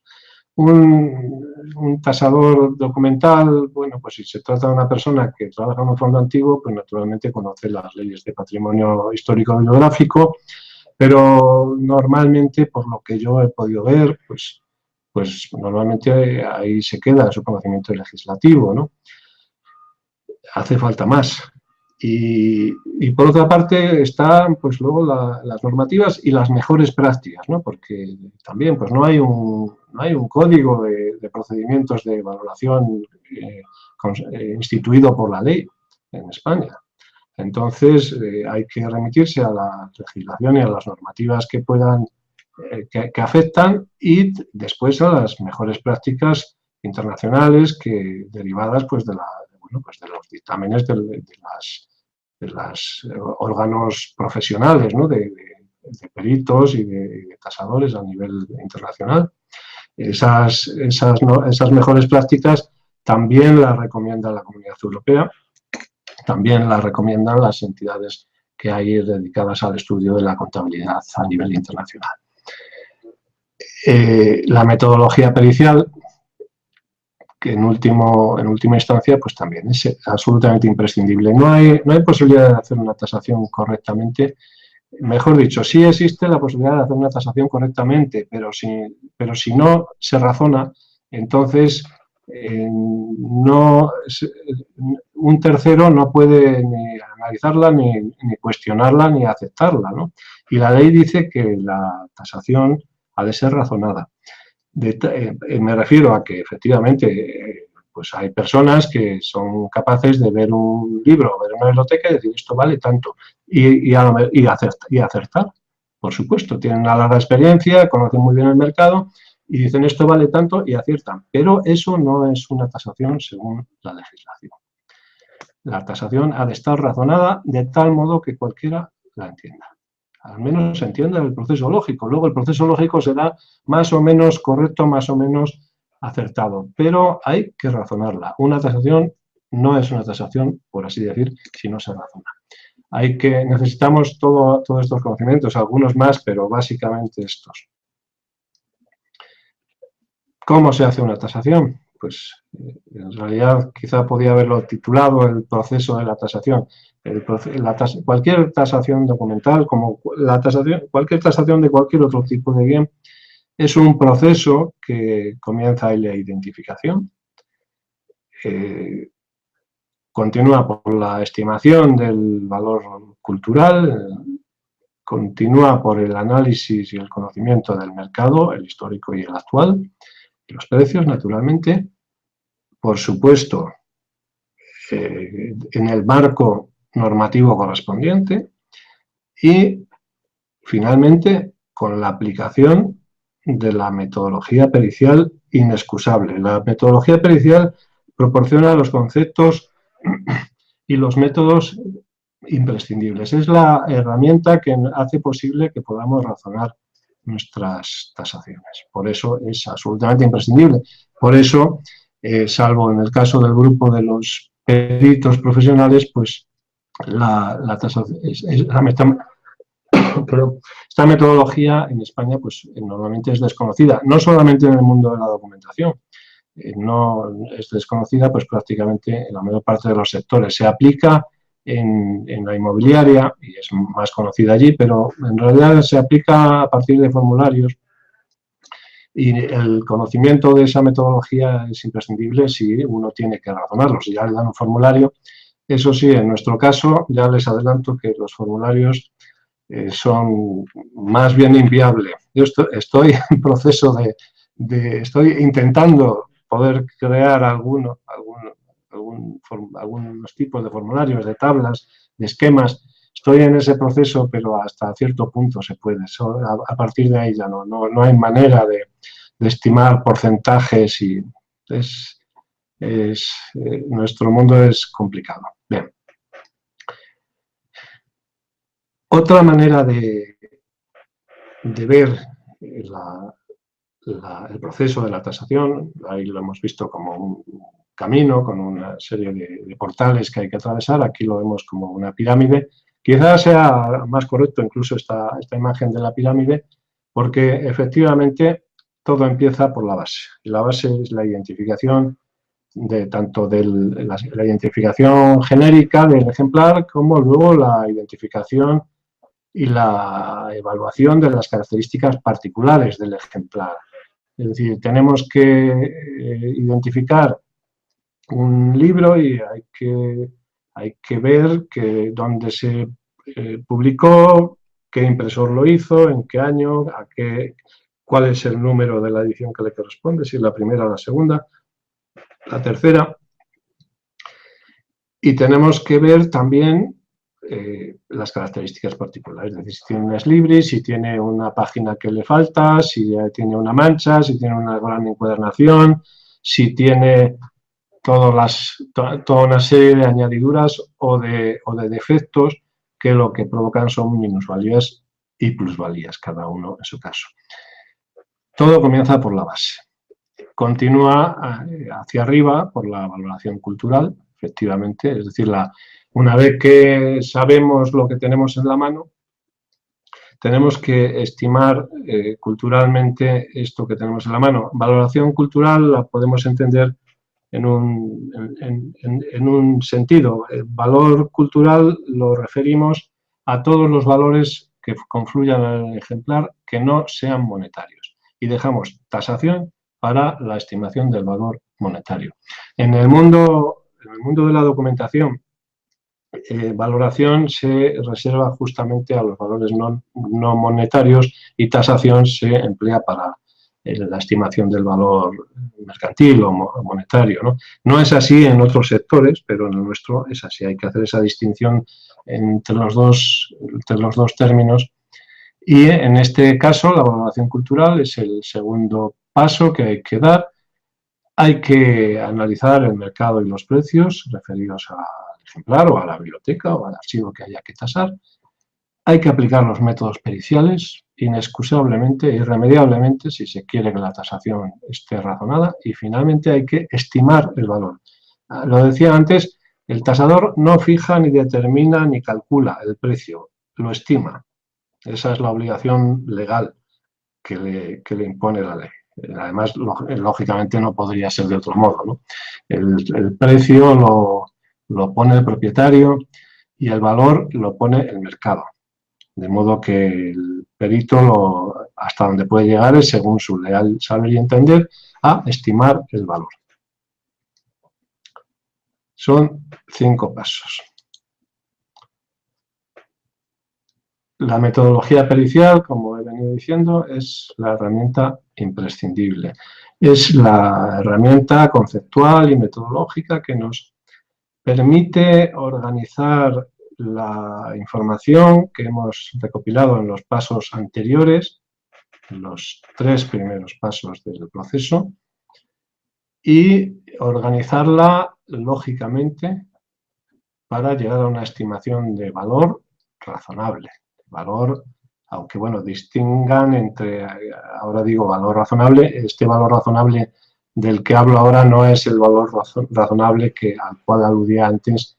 Speaker 1: Un tasador documental, bueno, pues si se trata de una persona que trabaja en un fondo antiguo, pues naturalmente conoce las leyes de patrimonio histórico bibliográfico, pero normalmente, por lo que yo he podido ver, pues pues normalmente ahí se queda su conocimiento legislativo, ¿no? Hace falta más. Y por otra parte están pues luego las normativas y las mejores prácticas, ¿no? Porque también pues no hay un código de procedimientos de valoración instituido por la ley en España. Entonces hay que remitirse a la legislación y a las normativas que puedan que afectan, y después a las mejores prácticas internacionales derivadas pues de los dictámenes de los órganos profesionales, ¿no? de peritos y de tasadores a nivel internacional. Esas mejores prácticas también las recomienda la Comunidad Europea, también las recomiendan las entidades que hay dedicadas al estudio de la contabilidad a nivel internacional. La metodología pericial, que en última instancia pues también es absolutamente imprescindible. No hay posibilidad de hacer una tasación correctamente. Mejor dicho, sí existe la posibilidad de hacer una tasación correctamente, pero si no se razona, entonces un tercero no puede ni analizarla, ni cuestionarla, ni aceptarla, ¿no? Y la ley dice que la tasación ha de ser razonada. Me refiero a que efectivamente pues hay personas que son capaces de ver un libro, ver una biblioteca y decir esto vale tanto y acertar, por supuesto, tienen una larga experiencia, conocen muy bien el mercado y dicen esto vale tanto y aciertan, pero eso no es una tasación según la legislación. La tasación ha de estar razonada de tal modo que cualquiera la entienda. Al menos se entienda el proceso lógico. Luego el proceso lógico será más o menos correcto, más o menos acertado, pero hay que razonarla. Una tasación no es una tasación, por así decir, si no se razona. Necesitamos todos estos conocimientos, algunos más, pero básicamente estos. ¿Cómo se hace una tasación? Pues en realidad quizá podía haberlo titulado el proceso de la tasación. Cualquier tasación documental, como cualquier tasación de cualquier otro tipo de bien, es un proceso que comienza en la identificación, continúa por la estimación del valor cultural, continúa por el análisis y el conocimiento del mercado, el histórico y el actual, y los precios, naturalmente, por supuesto, en el marco normativo correspondiente, y finalmente con la aplicación de la metodología pericial inexcusable. La metodología pericial proporciona los conceptos y los métodos imprescindibles. Es la herramienta que hace posible que podamos razonar nuestras tasaciones. Por eso es absolutamente imprescindible. Por eso, salvo en el caso del grupo de los peritos profesionales, pues esta metodología en España pues normalmente es desconocida, no solamente en el mundo de la documentación, no es desconocida pues prácticamente en la mayor parte de los sectores. Se aplica en la inmobiliaria y es más conocida allí, pero en realidad se aplica a partir de formularios, y el conocimiento de esa metodología es imprescindible si uno tiene que razonarlo. Si ya le dan un formulario, eso sí, en nuestro caso ya les adelanto que los formularios son más bien inviables. Yo estoy en proceso estoy intentando poder crear algunos tipos de formularios, de tablas, de esquemas. Estoy en ese proceso, pero hasta cierto punto se puede. A partir de ahí ya no hay manera de estimar porcentajes y nuestro mundo es complicado. Bien. Otra manera de ver el proceso de la tasación, ahí lo hemos visto como un camino con una serie de portales que hay que atravesar, aquí lo vemos como una pirámide. Quizás sea más correcto incluso esta imagen de la pirámide, porque efectivamente todo empieza por la base. Y la base es la identificación tanto de la identificación genérica del ejemplar como luego la identificación y la evaluación de las características particulares del ejemplar. Es decir, tenemos que identificar un libro y hay que ver dónde se publicó, qué impresor lo hizo, en qué año, cuál es el número de la edición que le corresponde, si es la primera o la segunda, la tercera. Y tenemos que ver también las características particulares, es decir, si tiene un ex libris, si tiene una página que le falta, si tiene una mancha, si tiene una gran encuadernación, si tiene toda una serie de añadiduras o de defectos que lo que provocan son minusvalías y plusvalías, cada uno en su caso. Todo comienza por la base. Continúa hacia arriba por la valoración cultural, efectivamente, es decir, una vez que sabemos lo que tenemos en la mano, tenemos que estimar culturalmente esto que tenemos en la mano. Valoración cultural la podemos entender en un sentido. El valor cultural lo referimos a todos los valores que confluyan en el ejemplar que no sean monetarios. Y dejamos tasación para la estimación del valor monetario. En el mundo de la documentación, valoración se reserva justamente a los valores no monetarios y tasación se emplea para la estimación del valor mercantil o monetario, ¿no? No es así en otros sectores, pero en el nuestro es así. Hay que hacer esa distinción entre los dos términos. Y en este caso, la valoración cultural es el segundo paso que hay que dar. Hay que analizar el mercado y los precios referidos al ejemplar o a la biblioteca o al archivo que haya que tasar. Hay que aplicar los métodos periciales, inexcusablemente, irremediablemente, si se quiere que la tasación esté razonada. Y finalmente hay que estimar el valor. Lo decía antes, el tasador no fija, ni determina, ni calcula el precio, lo estima. Esa es la obligación legal que le impone la ley. Además, lógicamente no podría ser de otro modo, ¿no? El precio lo pone el propietario y el valor lo pone el mercado. De modo que el perito hasta donde puede llegar es, según su leal saber y entender, a estimar el valor. Son 5 pasos. La metodología pericial, como he venido diciendo, es la herramienta imprescindible. Es la herramienta conceptual y metodológica que nos permite organizar la información que hemos recopilado en los pasos anteriores, en los 3 primeros pasos del proceso, y organizarla lógicamente para llegar a una estimación de valor razonable. Valor, aunque bueno, distingan entre, ahora digo valor razonable, este valor razonable del que hablo ahora no es el valor razonable al cual aludía antes,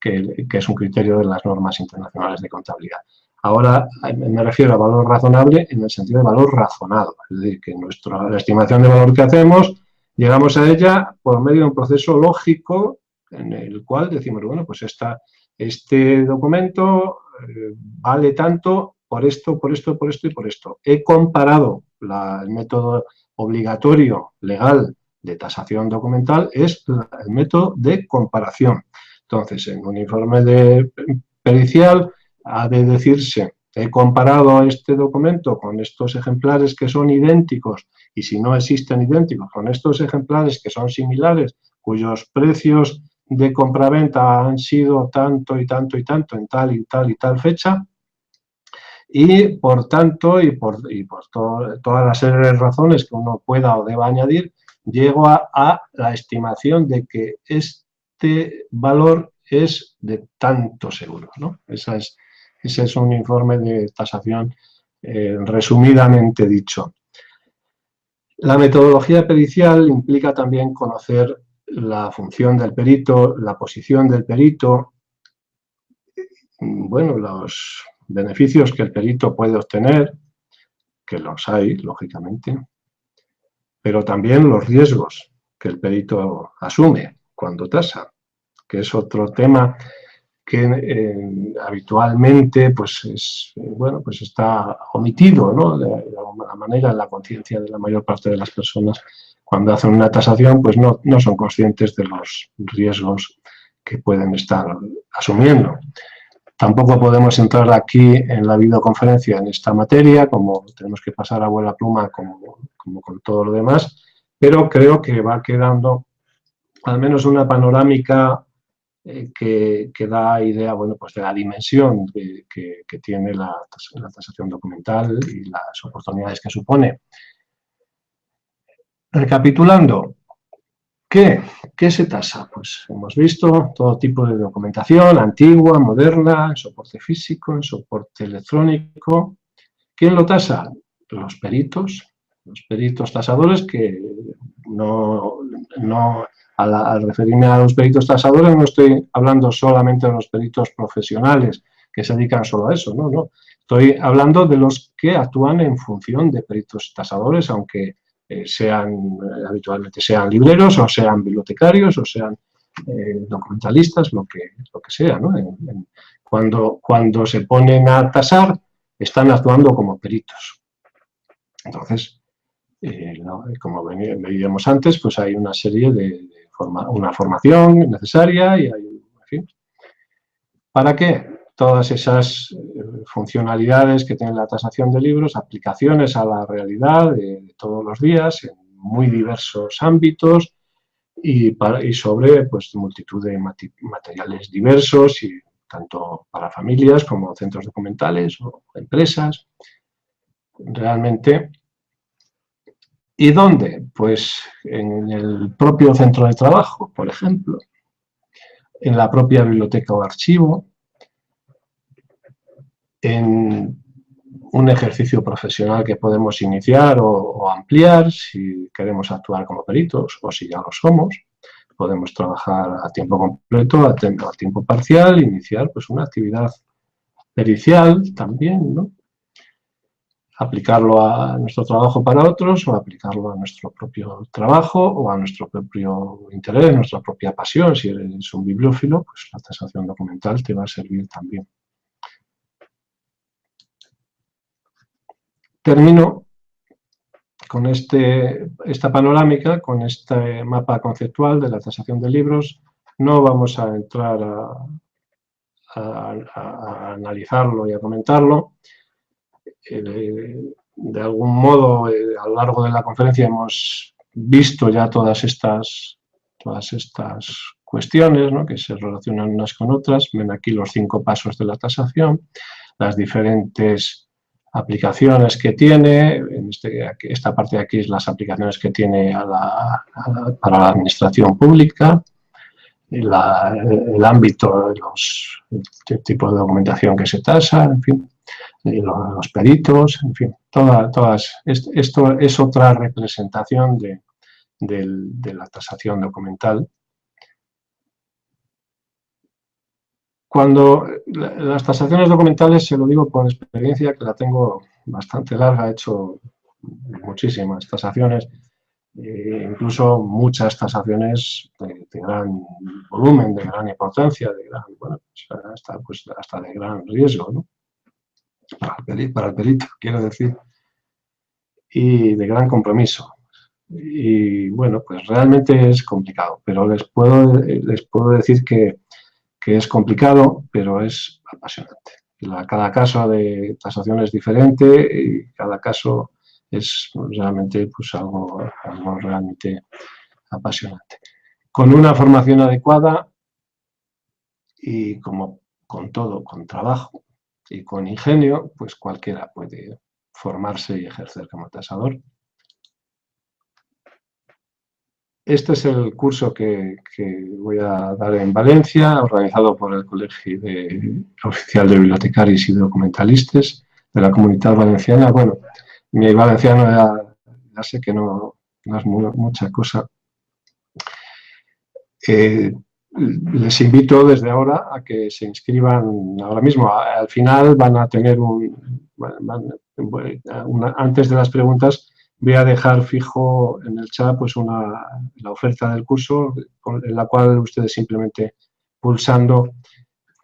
Speaker 1: que es un criterio de las normas internacionales de contabilidad. Ahora me refiero a valor razonable en el sentido de valor razonado, es decir, que la estimación de valor que hacemos, llegamos a ella por medio de un proceso lógico en el cual decimos, bueno, pues este documento vale tanto por esto, por esto, por esto y por esto. He comparado el método obligatorio legal de tasación documental, es el método de comparación. Entonces, en un informe pericial ha de decirse, he comparado este documento con estos ejemplares que son idénticos y si no existen idénticos, con estos ejemplares que son similares, cuyos precios de compraventa han sido tanto y tanto y tanto en tal y tal y tal fecha, y por tanto, y por toda la serie de razones que uno pueda o deba añadir, llego a la estimación de que este valor es de tantos euros, ¿no? Ese es un informe de tasación resumidamente dicho. La metodología pericial implica también conocer la función del perito, la posición del perito, bueno, los beneficios que el perito puede obtener, que los hay, lógicamente, pero también los riesgos que el perito asume cuando tasa, que es otro tema habitualmente pues está omitido, ¿no? De alguna manera en la conciencia de la mayor parte de las personas. Cuando hacen una tasación, pues no son conscientes de los riesgos que pueden estar asumiendo. Tampoco podemos entrar aquí en la videoconferencia en esta materia, como tenemos que pasar a vuela pluma como con todo lo demás, pero creo que va quedando al menos una panorámica que da idea, bueno, pues de la dimensión que tiene la tasación documental y las oportunidades que supone. Recapitulando, ¿qué se tasa? Pues hemos visto todo tipo de documentación, antigua, moderna, en soporte físico, en soporte electrónico. ¿Quién lo tasa? Los peritos tasadores que al referirme a los peritos tasadores no estoy hablando solamente de los peritos profesionales que se dedican solo a eso, no. Estoy hablando de los que actúan en función de peritos tasadores, aunque habitualmente sean libreros o sean bibliotecarios o sean documentalistas, lo que sea, ¿no? Cuando se ponen a tasar, están actuando como peritos. Entonces, como veíamos antes, pues hay una serie una formación necesaria y hay, en fin. ¿Para qué? Todas esas funcionalidades que tiene la tasación de libros, aplicaciones a la realidad de todos los días en muy diversos ámbitos y sobre pues, multitud de materiales diversos, y tanto para familias como centros documentales o empresas. Realmente. ¿Y dónde? Pues en el propio centro de trabajo, por ejemplo, en la propia biblioteca o archivo, en un ejercicio profesional que podemos iniciar o ampliar si queremos actuar como peritos o si ya lo somos. Podemos trabajar a tiempo completo, a tiempo parcial, iniciar pues una actividad pericial también, ¿no? Aplicarlo a nuestro trabajo para otros o aplicarlo a nuestro propio trabajo o a nuestro propio interés, nuestra propia pasión. Si eres un bibliófilo, pues la tasación documental te va a servir también. Termino con esta panorámica, con este mapa conceptual de la tasación de libros. No vamos a entrar a analizarlo y a comentarlo. De algún modo, a lo largo de la conferencia hemos visto ya todas estas cuestiones, ¿no? Que se relacionan unas con otras. Ven aquí los 5 pasos de la tasación, las diferentes aplicaciones que tiene. Esta parte de aquí es las aplicaciones que tiene para la administración pública, el ámbito, el tipo de documentación que se tasa, en fin, los peritos, en fin, esto es otra representación de la tasación documental. Cuando las tasaciones documentales, se lo digo por experiencia, que la tengo bastante larga, he hecho muchísimas tasaciones, incluso muchas tasaciones de gran volumen, de gran importancia, hasta de gran riesgo, ¿no? Para el perito, quiero decir, y de gran compromiso. Y bueno, pues realmente es complicado, pero les puedo decir que es complicado, pero es apasionante. Cada caso de tasación es diferente y cada caso es realmente pues algo realmente apasionante. Con una formación adecuada y como con todo, con trabajo y con ingenio, pues cualquiera puede formarse y ejercer como tasador. Este es el curso que voy a dar en Valencia, organizado por el Colegio Oficial de Bibliotecarios y Documentalistes de la Comunitat Valenciana. Bueno, mi valenciano ya sé que no es mucha cosa. Les invito desde ahora a que se inscriban ahora mismo. Al final van a tener antes de las preguntas, voy a dejar fijo en el chat pues la oferta del curso, en la cual ustedes simplemente pulsando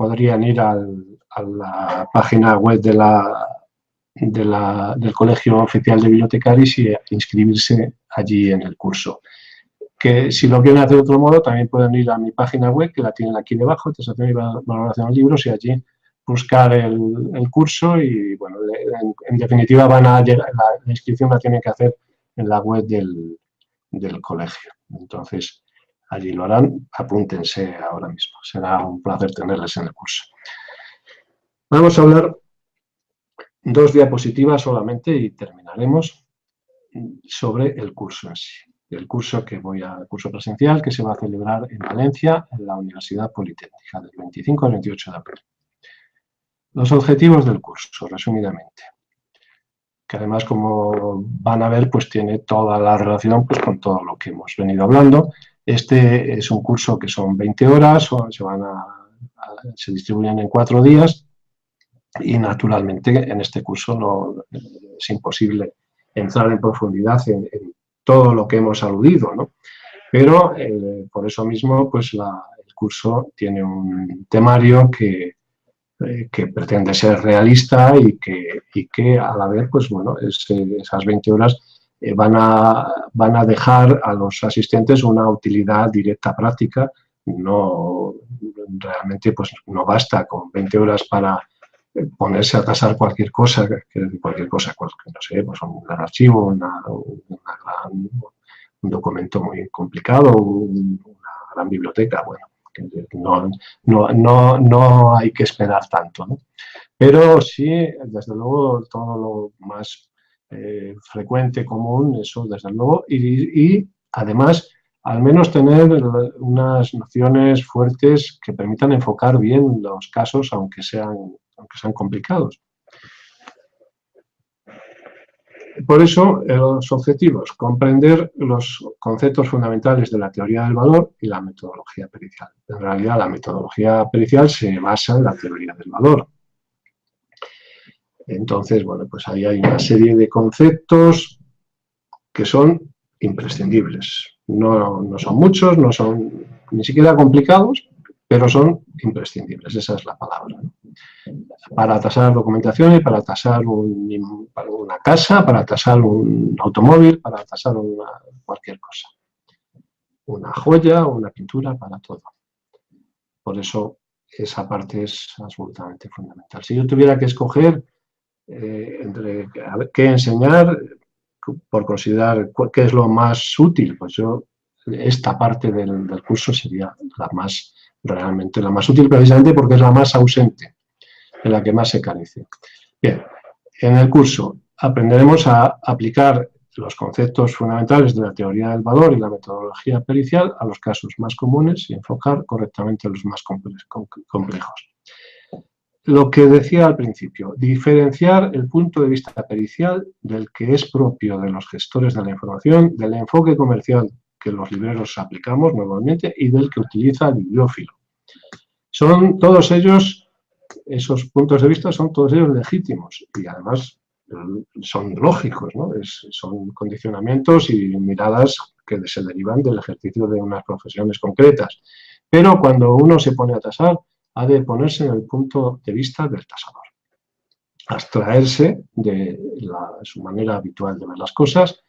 Speaker 1: podrían ir a la página web del Colegio Oficial de Bibliotecarios y inscribirse allí en el curso. Que si lo quieren hacer de otro modo, también pueden ir a mi página web, que la tienen aquí debajo, Tasación y Valoración de Libros, y allí buscar el curso y, bueno, en definitiva van a llegar, la inscripción la tienen que hacer en la web del colegio. Entonces, allí lo harán, apúntense ahora mismo. Será un placer tenerles en el curso. Vamos a hablar 2 diapositivas solamente y terminaremos sobre el curso en sí. El curso curso presencial que se va a celebrar en Valencia, en la Universidad Politécnica, del 25 al 28 de abril. Los objetivos del curso, resumidamente, que además, como van a ver, pues tiene toda la relación pues, con todo lo que hemos venido hablando. Este es un curso que son 20 horas, se distribuyen en 4 días y, naturalmente, en este curso es imposible entrar en profundidad en todo lo que hemos aludido, ¿no? Pero por eso mismo pues el curso tiene un temario que pretende ser realista y que a la vez pues bueno, esas 20 horas van a dejar a los asistentes una utilidad directa práctica. No, realmente pues no basta con 20 horas para ponerse a tasar cualquier cosa, no sé, pues un gran archivo, un documento muy complicado, una gran biblioteca, bueno, no hay que esperar tanto, ¿no? Pero sí, desde luego, todo lo más frecuente, común, eso desde luego, y además, al menos tener unas nociones fuertes que permitan enfocar bien los casos, aunque sean complicados. Por eso, los objetivos: comprender los conceptos fundamentales de la teoría del valor y la metodología pericial. En realidad, la metodología pericial se basa en la teoría del valor. Entonces, bueno, pues ahí hay una serie de conceptos que son imprescindibles. No son muchos, no son ni siquiera complicados, pero son imprescindibles, esa es la palabra, ¿no? Para tasar documentación y para tasar una casa, para tasar un automóvil, para tasar cualquier cosa. Una joya o una pintura, para todo. Por eso esa parte es absolutamente fundamental. Si yo tuviera que escoger entre qué enseñar, por considerar qué es lo más útil, pues esta parte del curso sería realmente la más útil, precisamente porque es la más ausente, en la que más se carece. Bien, en el curso aprenderemos a aplicar los conceptos fundamentales de la teoría del valor y la metodología pericial a los casos más comunes y enfocar correctamente los más complejos. Lo que decía al principio, diferenciar el punto de vista pericial del que es propio de los gestores de la información, del enfoque comercial que los libreros aplicamos normalmente y del que utiliza el bibliófilo. Son todos ellos, esos puntos de vista son todos ellos legítimos y además son lógicos, ¿no? Son condicionamientos y miradas que se derivan del ejercicio de unas profesiones concretas. Pero cuando uno se pone a tasar, ha de ponerse en el punto de vista del tasador, abstraerse de su manera habitual de ver las cosas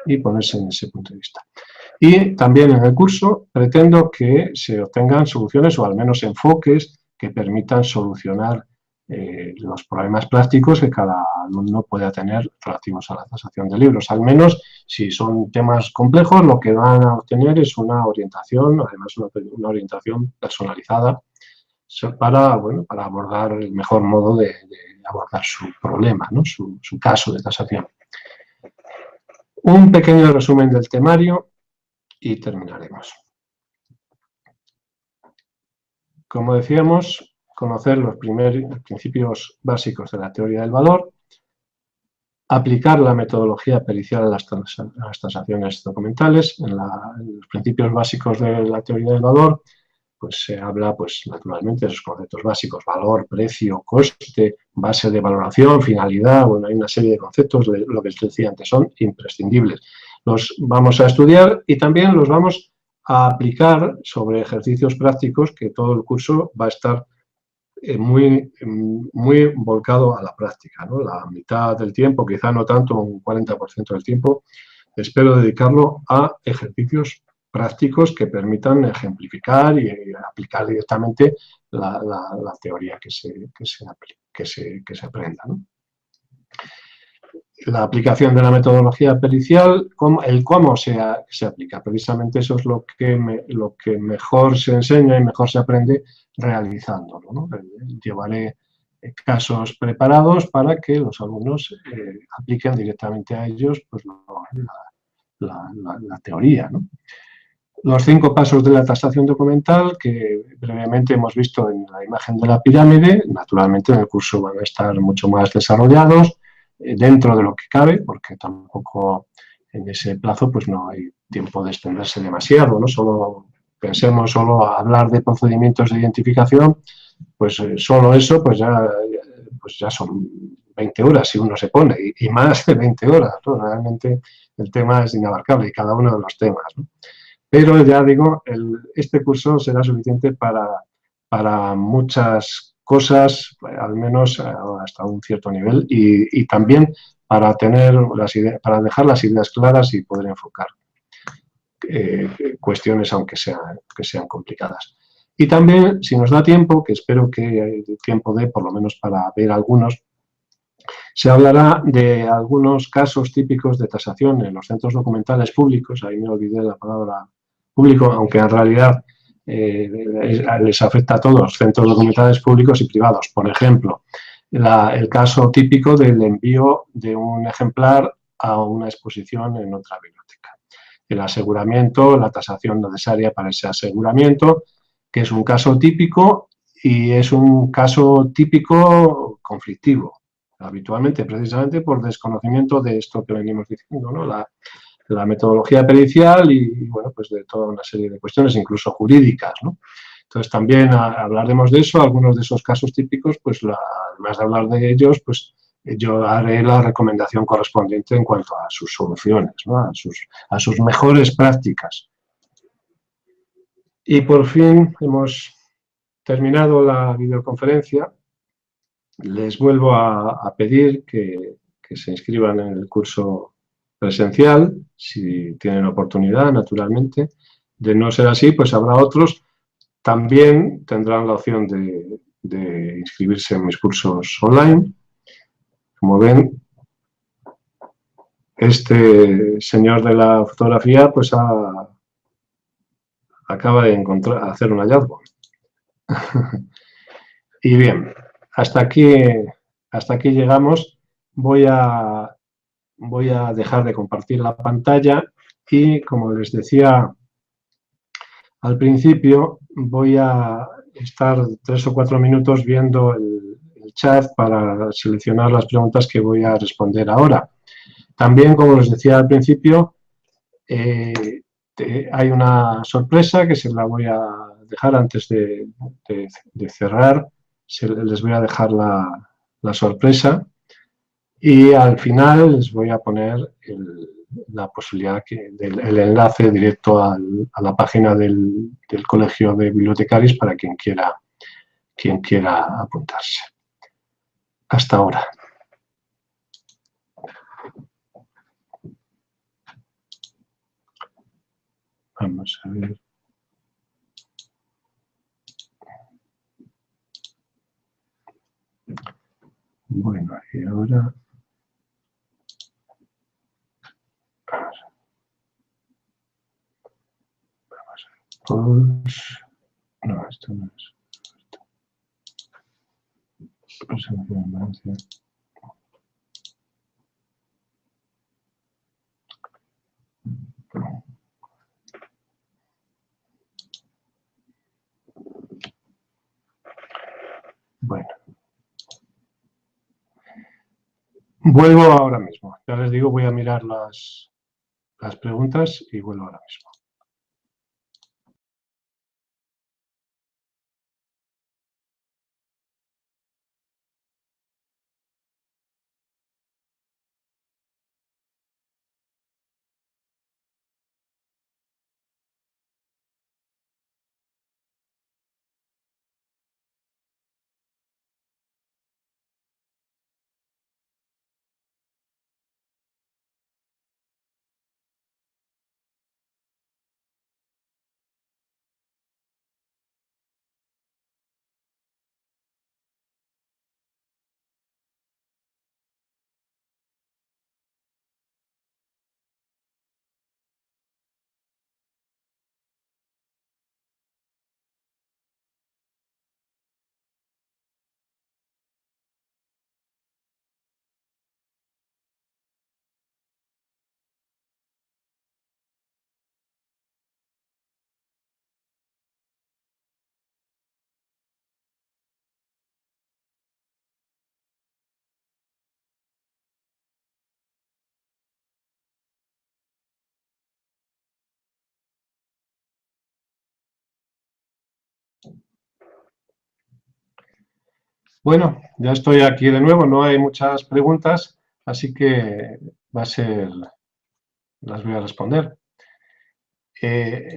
Speaker 1: y ponerse en ese punto de vista. Y también en el curso pretendo que se obtengan soluciones o al menos enfoques que permitan solucionar los problemas prácticos que cada alumno pueda tener relativos a la tasación de libros. Al menos, si son temas complejos, lo que van a obtener es una orientación, además una orientación personalizada para abordar el mejor modo de abordar su problema, ¿no? su caso de tasación. Un pequeño resumen del temario y terminaremos. Como decíamos, conocer los principios básicos de la teoría del valor, aplicar la metodología pericial a las tasaciones documentales. En los principios básicos de la teoría del valor, pues se habla, pues naturalmente, de esos conceptos básicos: valor, precio, coste, base de valoración, finalidad. Bueno, hay una serie de conceptos, de lo que les decía antes, son imprescindibles. Los vamos a estudiar y también los vamos a aplicar sobre ejercicios prácticos que todo el curso va a estar muy volcado a la práctica, ¿no? La mitad del tiempo, quizá no tanto, un 40% del tiempo, espero dedicarlo a ejercicios prácticos que permitan ejemplificar y aplicar directamente la teoría que se aprenda, ¿no? La aplicación de la metodología pericial, el cómo se aplica. Precisamente eso es lo que mejor se enseña y mejor se aprende realizándolo, ¿no? Llevaré casos preparados para que los alumnos apliquen directamente a ellos pues, la teoría, ¿no? Los 5 pasos de la tasación documental que brevemente hemos visto en la imagen de la pirámide, naturalmente en el curso van a estar mucho más desarrollados, dentro de lo que cabe, porque tampoco en ese plazo pues no hay tiempo de extenderse demasiado, ¿no? Pensemos solo a hablar de procedimientos de identificación, pues solo eso pues ya son 20 horas si uno se pone, y más de 20 horas, ¿no? Realmente el tema es inabarcable y cada uno de los temas, ¿no? Pero ya digo, este curso será suficiente para muchas cosas, al menos hasta un cierto nivel, y también para para dejar las ideas claras y poder enfocar cuestiones aunque sean complicadas. Y también, si nos da tiempo, que espero que el tiempo dé por lo menos para ver algunos, se hablará de algunos casos típicos de tasación en los centros documentales públicos. Ahí me olvidé la palabra público, aunque en realidad les afecta a todos, centros documentales públicos y privados. Por ejemplo, el caso típico del envío de un ejemplar a una exposición en otra biblioteca. El aseguramiento, la tasación necesaria para ese aseguramiento, que es un caso típico y es un caso típico conflictivo, habitualmente precisamente por desconocimiento de esto que venimos diciendo, ¿no? La metodología pericial y, bueno, pues de toda una serie de cuestiones, incluso jurídicas, ¿no? Entonces, también hablaremos de eso, algunos de esos casos típicos, pues además de hablar de ellos, pues yo haré la recomendación correspondiente en cuanto a sus soluciones, ¿no? a sus mejores prácticas. Y por fin hemos terminado la videoconferencia. Les vuelvo a pedir que se inscriban en el curso presencial, si tienen oportunidad, naturalmente. De no ser así, pues habrá otros. También tendrán la opción de inscribirse en mis cursos online. Como ven, este señor de la fotografía pues acaba de hacer un hallazgo. Y bien, hasta aquí llegamos. Voy a dejar de compartir la pantalla y, como les decía al principio, voy a estar 3 o 4 minutos viendo el chat para seleccionar las preguntas que voy a responder ahora. También, como les decía al principio, hay una sorpresa que se la voy a dejar antes de cerrar. Les voy a dejar la sorpresa. Y al final les voy a poner la posibilidad el enlace directo a la página del Colegio de Bibliotecarios para quien quiera apuntarse. Hasta ahora. Vamos a ver. Bueno, y ahora... Pues, no, esto no es. Bueno. Vuelvo ahora mismo. Ya les digo, voy a mirar las preguntas y vuelvo ahora mismo. Bueno, ya estoy aquí de nuevo, no hay muchas preguntas, así que va a ser, las voy a responder.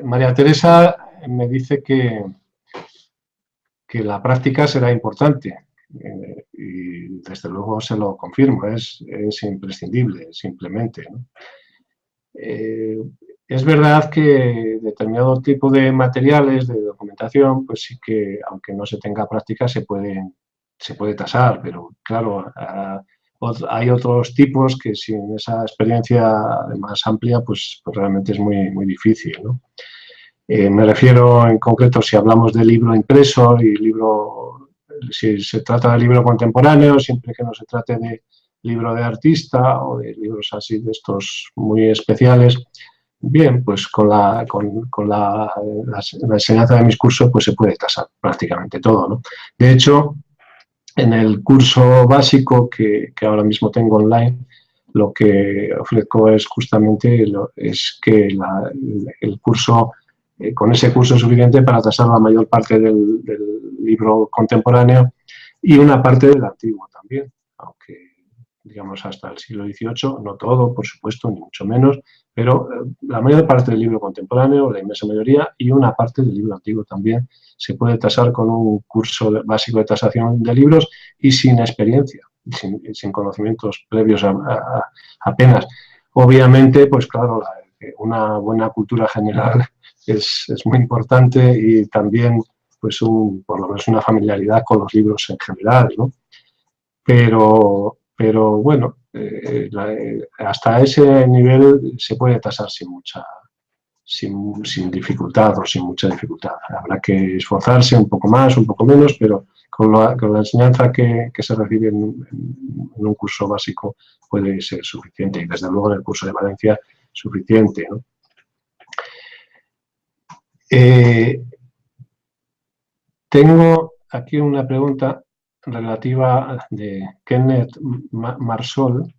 Speaker 1: María Teresa me dice que la práctica será importante y desde luego se lo confirmo, es imprescindible, simplemente, ¿no? Es verdad que determinado tipo de materiales, de documentación, pues sí que, aunque no se tenga práctica, se puede tasar, pero claro, hay otros tipos que sin esa experiencia más amplia, pues realmente es muy difícil, ¿no? Me refiero en concreto si hablamos de libro impreso y libro, si se trata de libro contemporáneo, siempre que no se trate de libro de artista o de libros así de estos muy especiales. Bien, pues la enseñanza de mis cursos pues se puede tasar prácticamente todo, ¿no? De hecho, en el curso básico que ahora mismo tengo online, lo que ofrezco es justamente el curso, con ese curso es suficiente para tasar la mayor parte del libro contemporáneo y una parte del antiguo también, aunque digamos hasta el siglo XVIII, no todo, por supuesto, ni mucho menos, pero la mayor parte del libro contemporáneo, la inmensa mayoría, y una parte del libro antiguo también, se puede tasar con un curso básico de tasación de libros y sin experiencia, sin conocimientos previos apenas. Obviamente, pues claro, una buena cultura general es muy importante y también pues por lo menos una familiaridad con los libros en general, ¿no? Pero bueno, hasta ese nivel se puede tasar sin dificultad o sin mucha dificultad. Habrá que esforzarse un poco más, un poco menos, pero con la enseñanza que se recibe en un curso básico puede ser suficiente y desde luego en el curso de Valencia suficiente, ¿no? Tengo aquí una pregunta relativa de Kenneth Marsol,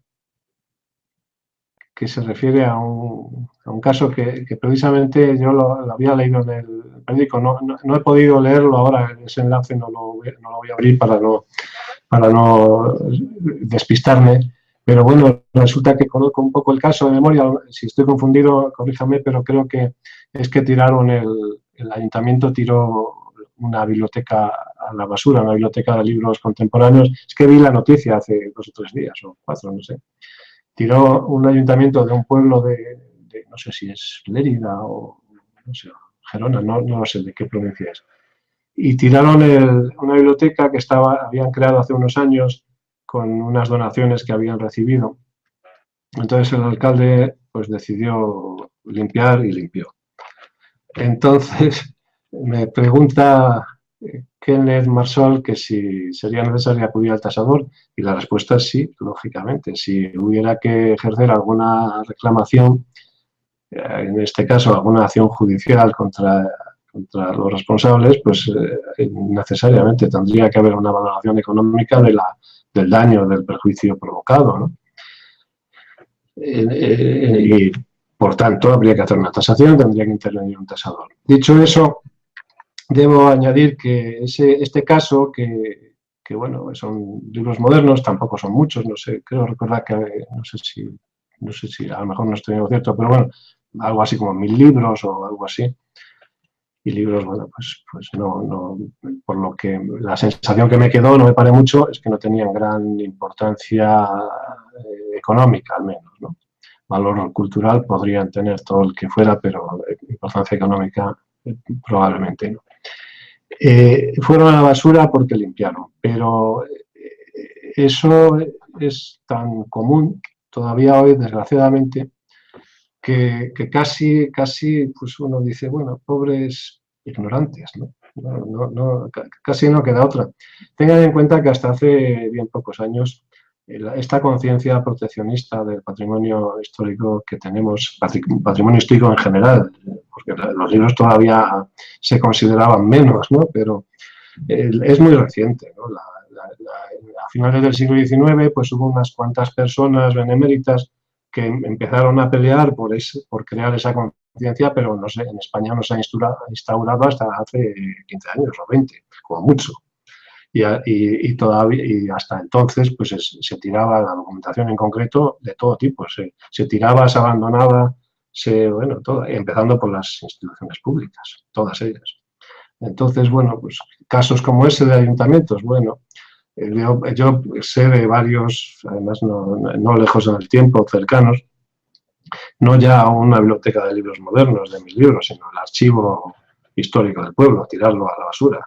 Speaker 1: que se refiere a un caso que precisamente yo lo había leído en el periódico. No he podido leerlo ahora, ese enlace no lo voy a abrir para no despistarme, pero bueno, resulta que conozco un poco el caso de memoria. Si estoy confundido, corríjame, pero creo que es que el ayuntamiento tiró una biblioteca a la basura, una biblioteca de libros contemporáneos. Es que vi la noticia hace 2 o 3 días o 4, no sé. Tiró un ayuntamiento de un pueblo no sé si es Lérida o no sé, Gerona, no sé de qué provincia es. Y tiraron una biblioteca que habían creado hace unos años con unas donaciones que habían recibido. Entonces el alcalde pues decidió limpiar y limpió. Entonces me pregunta Kenneth Marsol que si sería necesario acudir al tasador y la respuesta es sí, lógicamente. Si hubiera que ejercer alguna reclamación, en este caso alguna acción judicial contra los responsables, pues necesariamente tendría que haber una valoración económica del daño, del perjuicio provocado, ¿no? Y por tanto habría que hacer una tasación, tendría que intervenir un tasador. Dicho eso, debo añadir que este caso, que bueno, son libros modernos, tampoco son muchos, no sé, creo recordar que no sé si a lo mejor no estoy en lo cierto, pero bueno, algo así como 1000 libros o algo así. Y libros, bueno, pues no, por lo que la sensación que me quedó, no me paré mucho, es que no tenían gran importancia económica, al menos, ¿no? Valor cultural podrían tener todo el que fuera, pero importancia económica probablemente no. Fueron a la basura porque limpiaron, pero eso es tan común todavía hoy, desgraciadamente, que casi, pues uno dice, bueno, pobres ignorantes, ¿no? Casi no queda otra. Tengan en cuenta que hasta hace bien pocos años esta conciencia proteccionista del patrimonio histórico que tenemos, patrimonio histórico en general, porque los libros todavía se consideraban menos, ¿no? Pero es muy reciente, ¿no? A finales del siglo XIX pues hubo unas cuantas personas beneméritas que empezaron a pelear por crear esa conciencia, pero no sé, en España no se ha instaurado hasta hace 15 años o 20, como mucho. y todavía, y hasta entonces pues se tiraba la documentación en concreto de todo tipo, se tiraba, se abandonaba, bueno, todo, empezando por las instituciones públicas, todas ellas. Entonces, bueno, pues casos como ese de ayuntamientos, bueno, yo sé de varios, además no lejos en el tiempo, cercanos, no ya una biblioteca de libros modernos de mis libros, sino el archivo histórico del pueblo, tirarlo a la basura,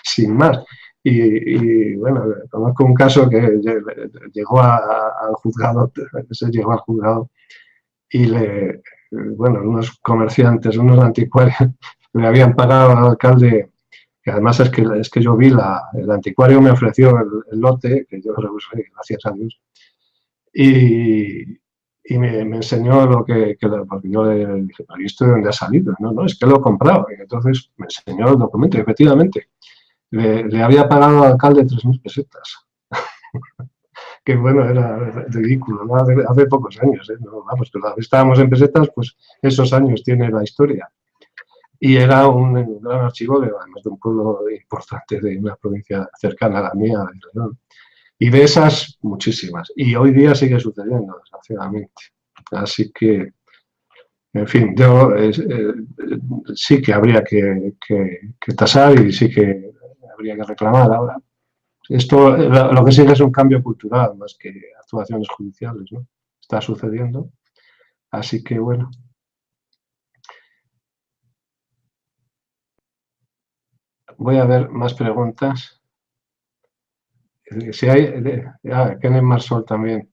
Speaker 1: sin más. Bueno, conozco un caso que llegó al juzgado, llegó al juzgado y bueno, unos comerciantes, unos anticuarios, le habían pagado al alcalde, que además es que yo vi, el anticuario me ofreció el lote, que yo rehusé, gracias a Dios, y me enseñó porque yo le dije, ¿y esto de dónde ha salido? No, es que lo he comprado. Y entonces me enseñó el documento y efectivamente le había pagado al alcalde 3.000 pesetas. Que bueno, era ridículo, ¿no? Hace pocos años, ¿eh? No, vamos, pero estábamos en pesetas, pues esos años tiene la historia. Y era un gran archivo, además de un pueblo importante de una provincia cercana a la mía, de León. Y de esas, muchísimas. Y hoy día sigue sucediendo, desgraciadamente. Así que, en fin, yo sí que habría que tasar y sí que habría que reclamar ahora. Esto, lo que sigue es un cambio cultural más que actuaciones judiciales, ¿no? Está sucediendo. Así que, bueno. Voy a ver más preguntas. Si hay, Kenneth Marsol también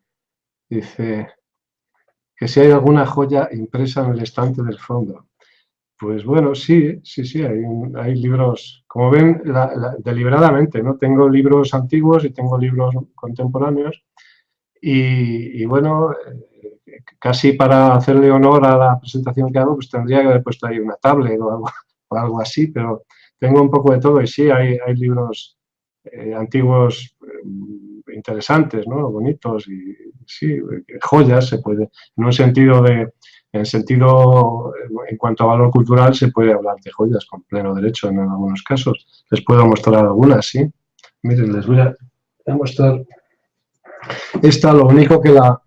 Speaker 1: dice que si hay alguna joya impresa en el estante del fondo. Pues bueno, sí, hay libros, como ven, deliberadamente, ¿no? Tengo libros antiguos y tengo libros contemporáneos y bueno, casi para hacerle honor a la presentación que hago, pues tendría que haber puesto ahí una tablet o algo así, pero tengo un poco de todo y sí, hay libros antiguos interesantes, ¿no? Bonitos y sí, joyas, se puede, en un sentido en cuanto a valor cultural, se puede hablar de joyas con pleno derecho en algunos casos. Les puedo mostrar algunas, sí. Miren, les voy a mostrar esta, lo único que la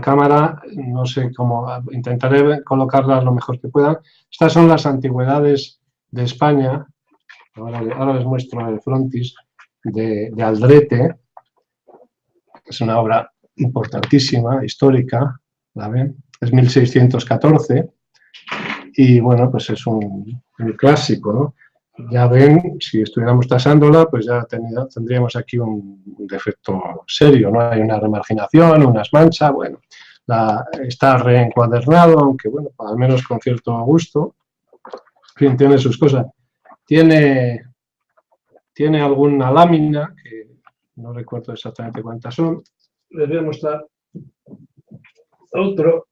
Speaker 1: cámara, no sé cómo, intentaré colocarla lo mejor que pueda. Estas son las antigüedades de España. Ahora les muestro el frontis de Aldrete. Es una obra importantísima, histórica, ¿la ven? Es 1614 y bueno, pues es un clásico, ¿no? Ya ven, si estuviéramos tasándola, pues ya tendríamos aquí un defecto serio, ¿no? Hay una remarginación, unas manchas, bueno, está reencuadernado, aunque bueno, al menos con cierto gusto. En fin, tiene sus cosas. Tiene alguna lámina, que no recuerdo exactamente cuántas son. Les voy a mostrar otro.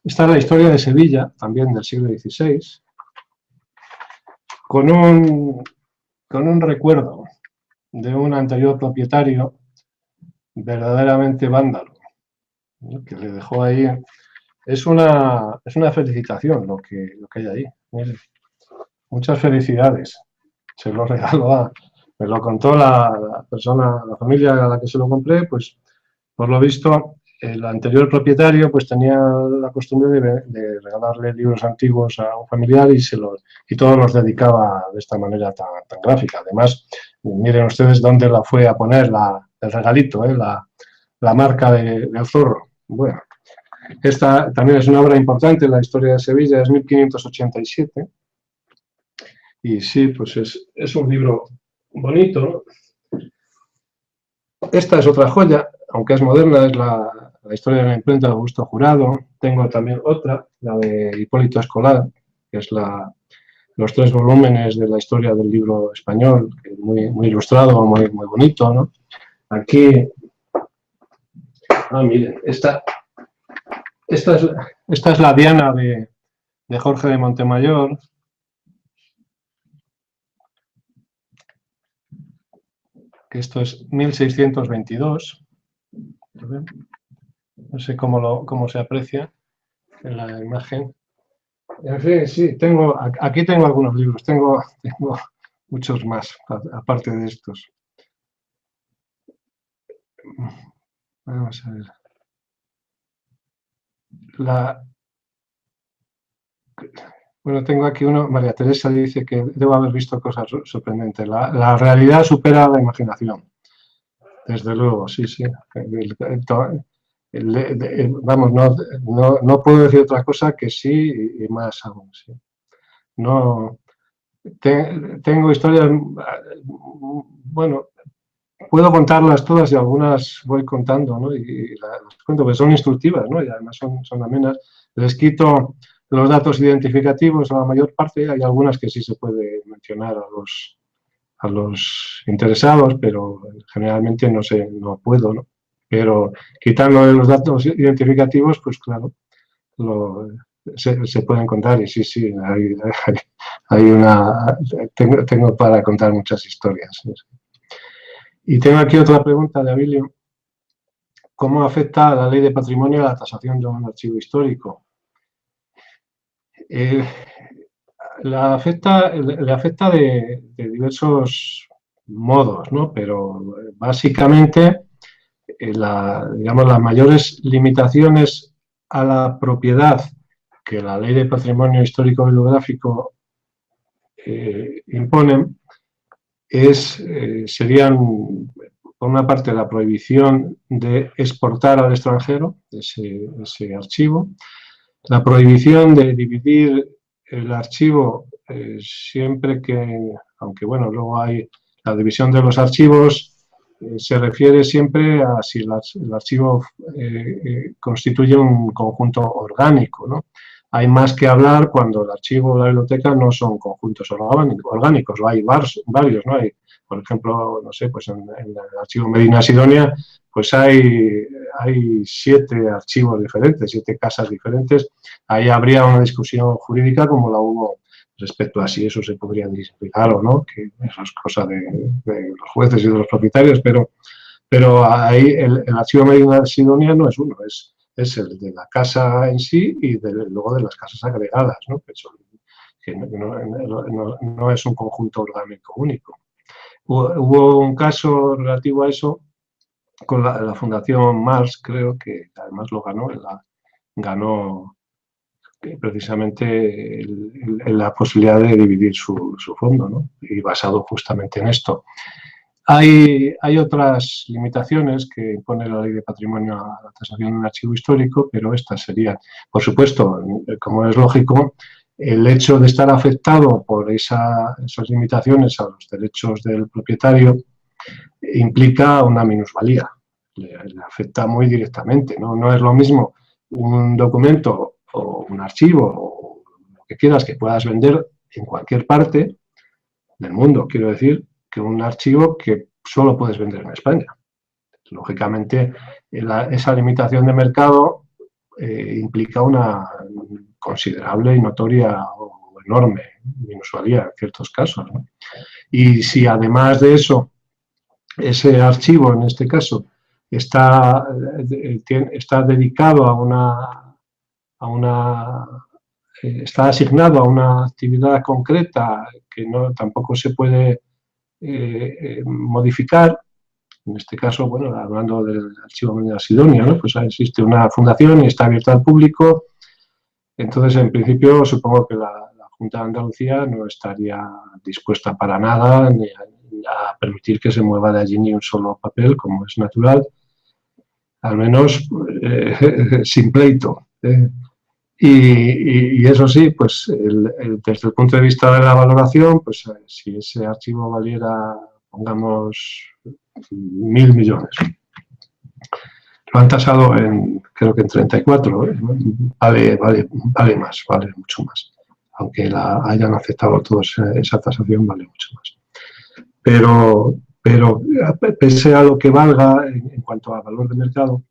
Speaker 1: Esta es la historia de Sevilla, también del siglo XVI, con un recuerdo de un anterior propietario verdaderamente vándalo, ¿no? Que le dejó ahí. Es una felicitación lo que hay ahí. Miren, muchas felicidades. Se lo regaló me lo contó la persona, la familia a la que se lo compré, pues por lo visto el anterior propietario pues tenía la costumbre de regalarle libros antiguos a un familiar y todos los dedicaba de esta manera tan gráfica. Además, miren ustedes dónde la fue a poner el regalito, la marca del zorro. Bueno, esta también es una obra importante, la historia de Sevilla, es 1587. Y sí, pues es un libro bonito. Esta es otra joya, aunque es moderna, es la historia de la imprenta de Augusto Jurado. Tengo también otra, la de Hipólito Escolar, que es los 3 volúmenes de la historia del libro español, que es muy ilustrado, muy bonito, ¿no? Aquí, miren, esta es la Diana de Jorge de Montemayor. Que esto es 1622. No sé cómo se aprecia en la imagen. En fin, sí, aquí tengo algunos libros, tengo muchos más, aparte de estos. Vamos a ver. La, bueno, tengo aquí uno, María Teresa dice que debo haber visto cosas sorprendentes. La realidad supera la imaginación. Desde luego, sí, sí. Vamos, no puedo decir otra cosa que sí y más aún. Sí. No, tengo historias, bueno, puedo contarlas todas y algunas voy contando, ¿no? Y las cuento, porque son instructivas, ¿no? Y además son amenas. Les quito los datos identificativos a la mayor parte, hay algunas que sí se puede mencionar a los interesados, pero generalmente no sé, no puedo, ¿no? Pero quitando de los datos identificativos, pues claro, lo, se pueden contar y sí, sí, hay una, tengo para contar muchas historias. ¿Sí? Y tengo aquí otra pregunta de Abilio. ¿Cómo afecta la ley de patrimonio a la tasación de un archivo histórico? Eh, le afecta de diversos modos, ¿no? Pero básicamente digamos, las mayores limitaciones a la propiedad que la ley de patrimonio histórico bibliográfico imponen serían, por una parte, la prohibición de exportar al extranjero ese archivo, la prohibición de dividir el archivo siempre que, aunque bueno, luego hay la división de los archivos, se refiere siempre a si el archivo constituye un conjunto orgánico, ¿no? Hay más que hablar cuando el archivo o la biblioteca no son conjuntos orgánicos, o hay varios, ¿no? Hay, por ejemplo, no sé, pues en el archivo Medina Sidonia, pues hay 7 archivos diferentes, 7 casas diferentes. Ahí habría una discusión jurídica como la hubo respecto a si eso se podría disciplinar o no, que eso es cosa de los jueces y de los propietarios, pero ahí el archivo Medina Sidonia no es uno, es el de la casa en sí y luego de las casas agregadas, ¿no? Que no es un conjunto orgánico único. Hubo un caso relativo a eso con la Fundación Mars, creo que además lo ganó precisamente la posibilidad de dividir su fondo, ¿no? Y basado justamente en esto. Hay otras limitaciones que impone la ley de patrimonio a la tasación de un archivo histórico, pero estas serían, por supuesto, como es lógico, el hecho de estar afectado por esas limitaciones a los derechos del propietario implica una minusvalía, le afecta muy directamente. No es lo mismo un documento o un archivo o lo que quieras que puedas vender en cualquier parte del mundo, quiero decir, que un archivo que solo puedes vender en España. Lógicamente, esa limitación de mercado implica una considerable y notoria o enorme minusvalía en ciertos casos, ¿no? Y si además de eso, ese archivo, en este caso, está dedicado está asignado a una actividad concreta que tampoco se puede modificar. En este caso, bueno, hablando del archivo Medina Sidonia, ¿no? Pues existe una fundación y está abierta al público. Entonces, en principio, supongo que la Junta de Andalucía no estaría dispuesta para nada ni a permitir que se mueva de allí ni un solo papel, como es natural, al menos sin pleito. Y eso sí, pues desde el punto de vista de la valoración, pues si ese archivo valiera, pongamos, 1.000 millones, lo han tasado creo que en 34, ¿eh? Vale más, vale mucho más. Aunque hayan aceptado todos esa tasación, vale mucho más. Pero pese a lo que valga en cuanto a valor de mercado,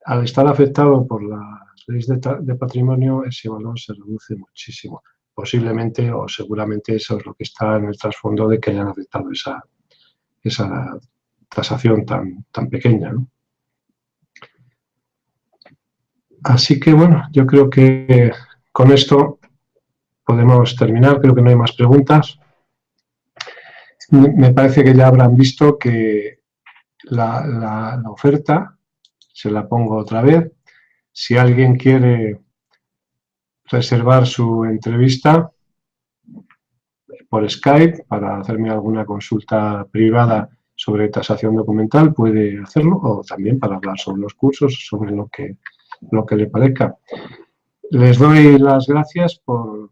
Speaker 1: al estar afectado por las leyes de patrimonio, ese valor se reduce muchísimo. Posiblemente o seguramente eso es lo que está en el trasfondo de que hayan aceptado esa tasación tan pequeña, ¿no? Así que, bueno, yo creo que con esto podemos terminar, creo que no hay más preguntas. Me parece que ya habrán visto que la oferta, se la pongo otra vez. Si alguien quiere reservar su entrevista por Skype para hacerme alguna consulta privada sobre tasación documental, puede hacerlo, o también para hablar sobre los cursos, sobre lo que le parezca. Les doy las gracias por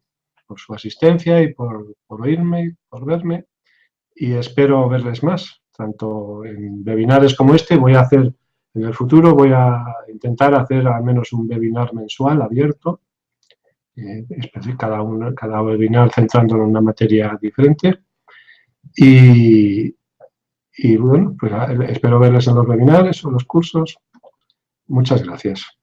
Speaker 1: su asistencia y por oírme, por verme, y espero verles más, tanto en webinares como este. Voy a hacer, en el futuro, voy a intentar hacer al menos un webinar mensual abierto, cada webinar centrándolo en una materia diferente. Y bueno, pues espero verles en los webinares o los cursos. Muchas gracias.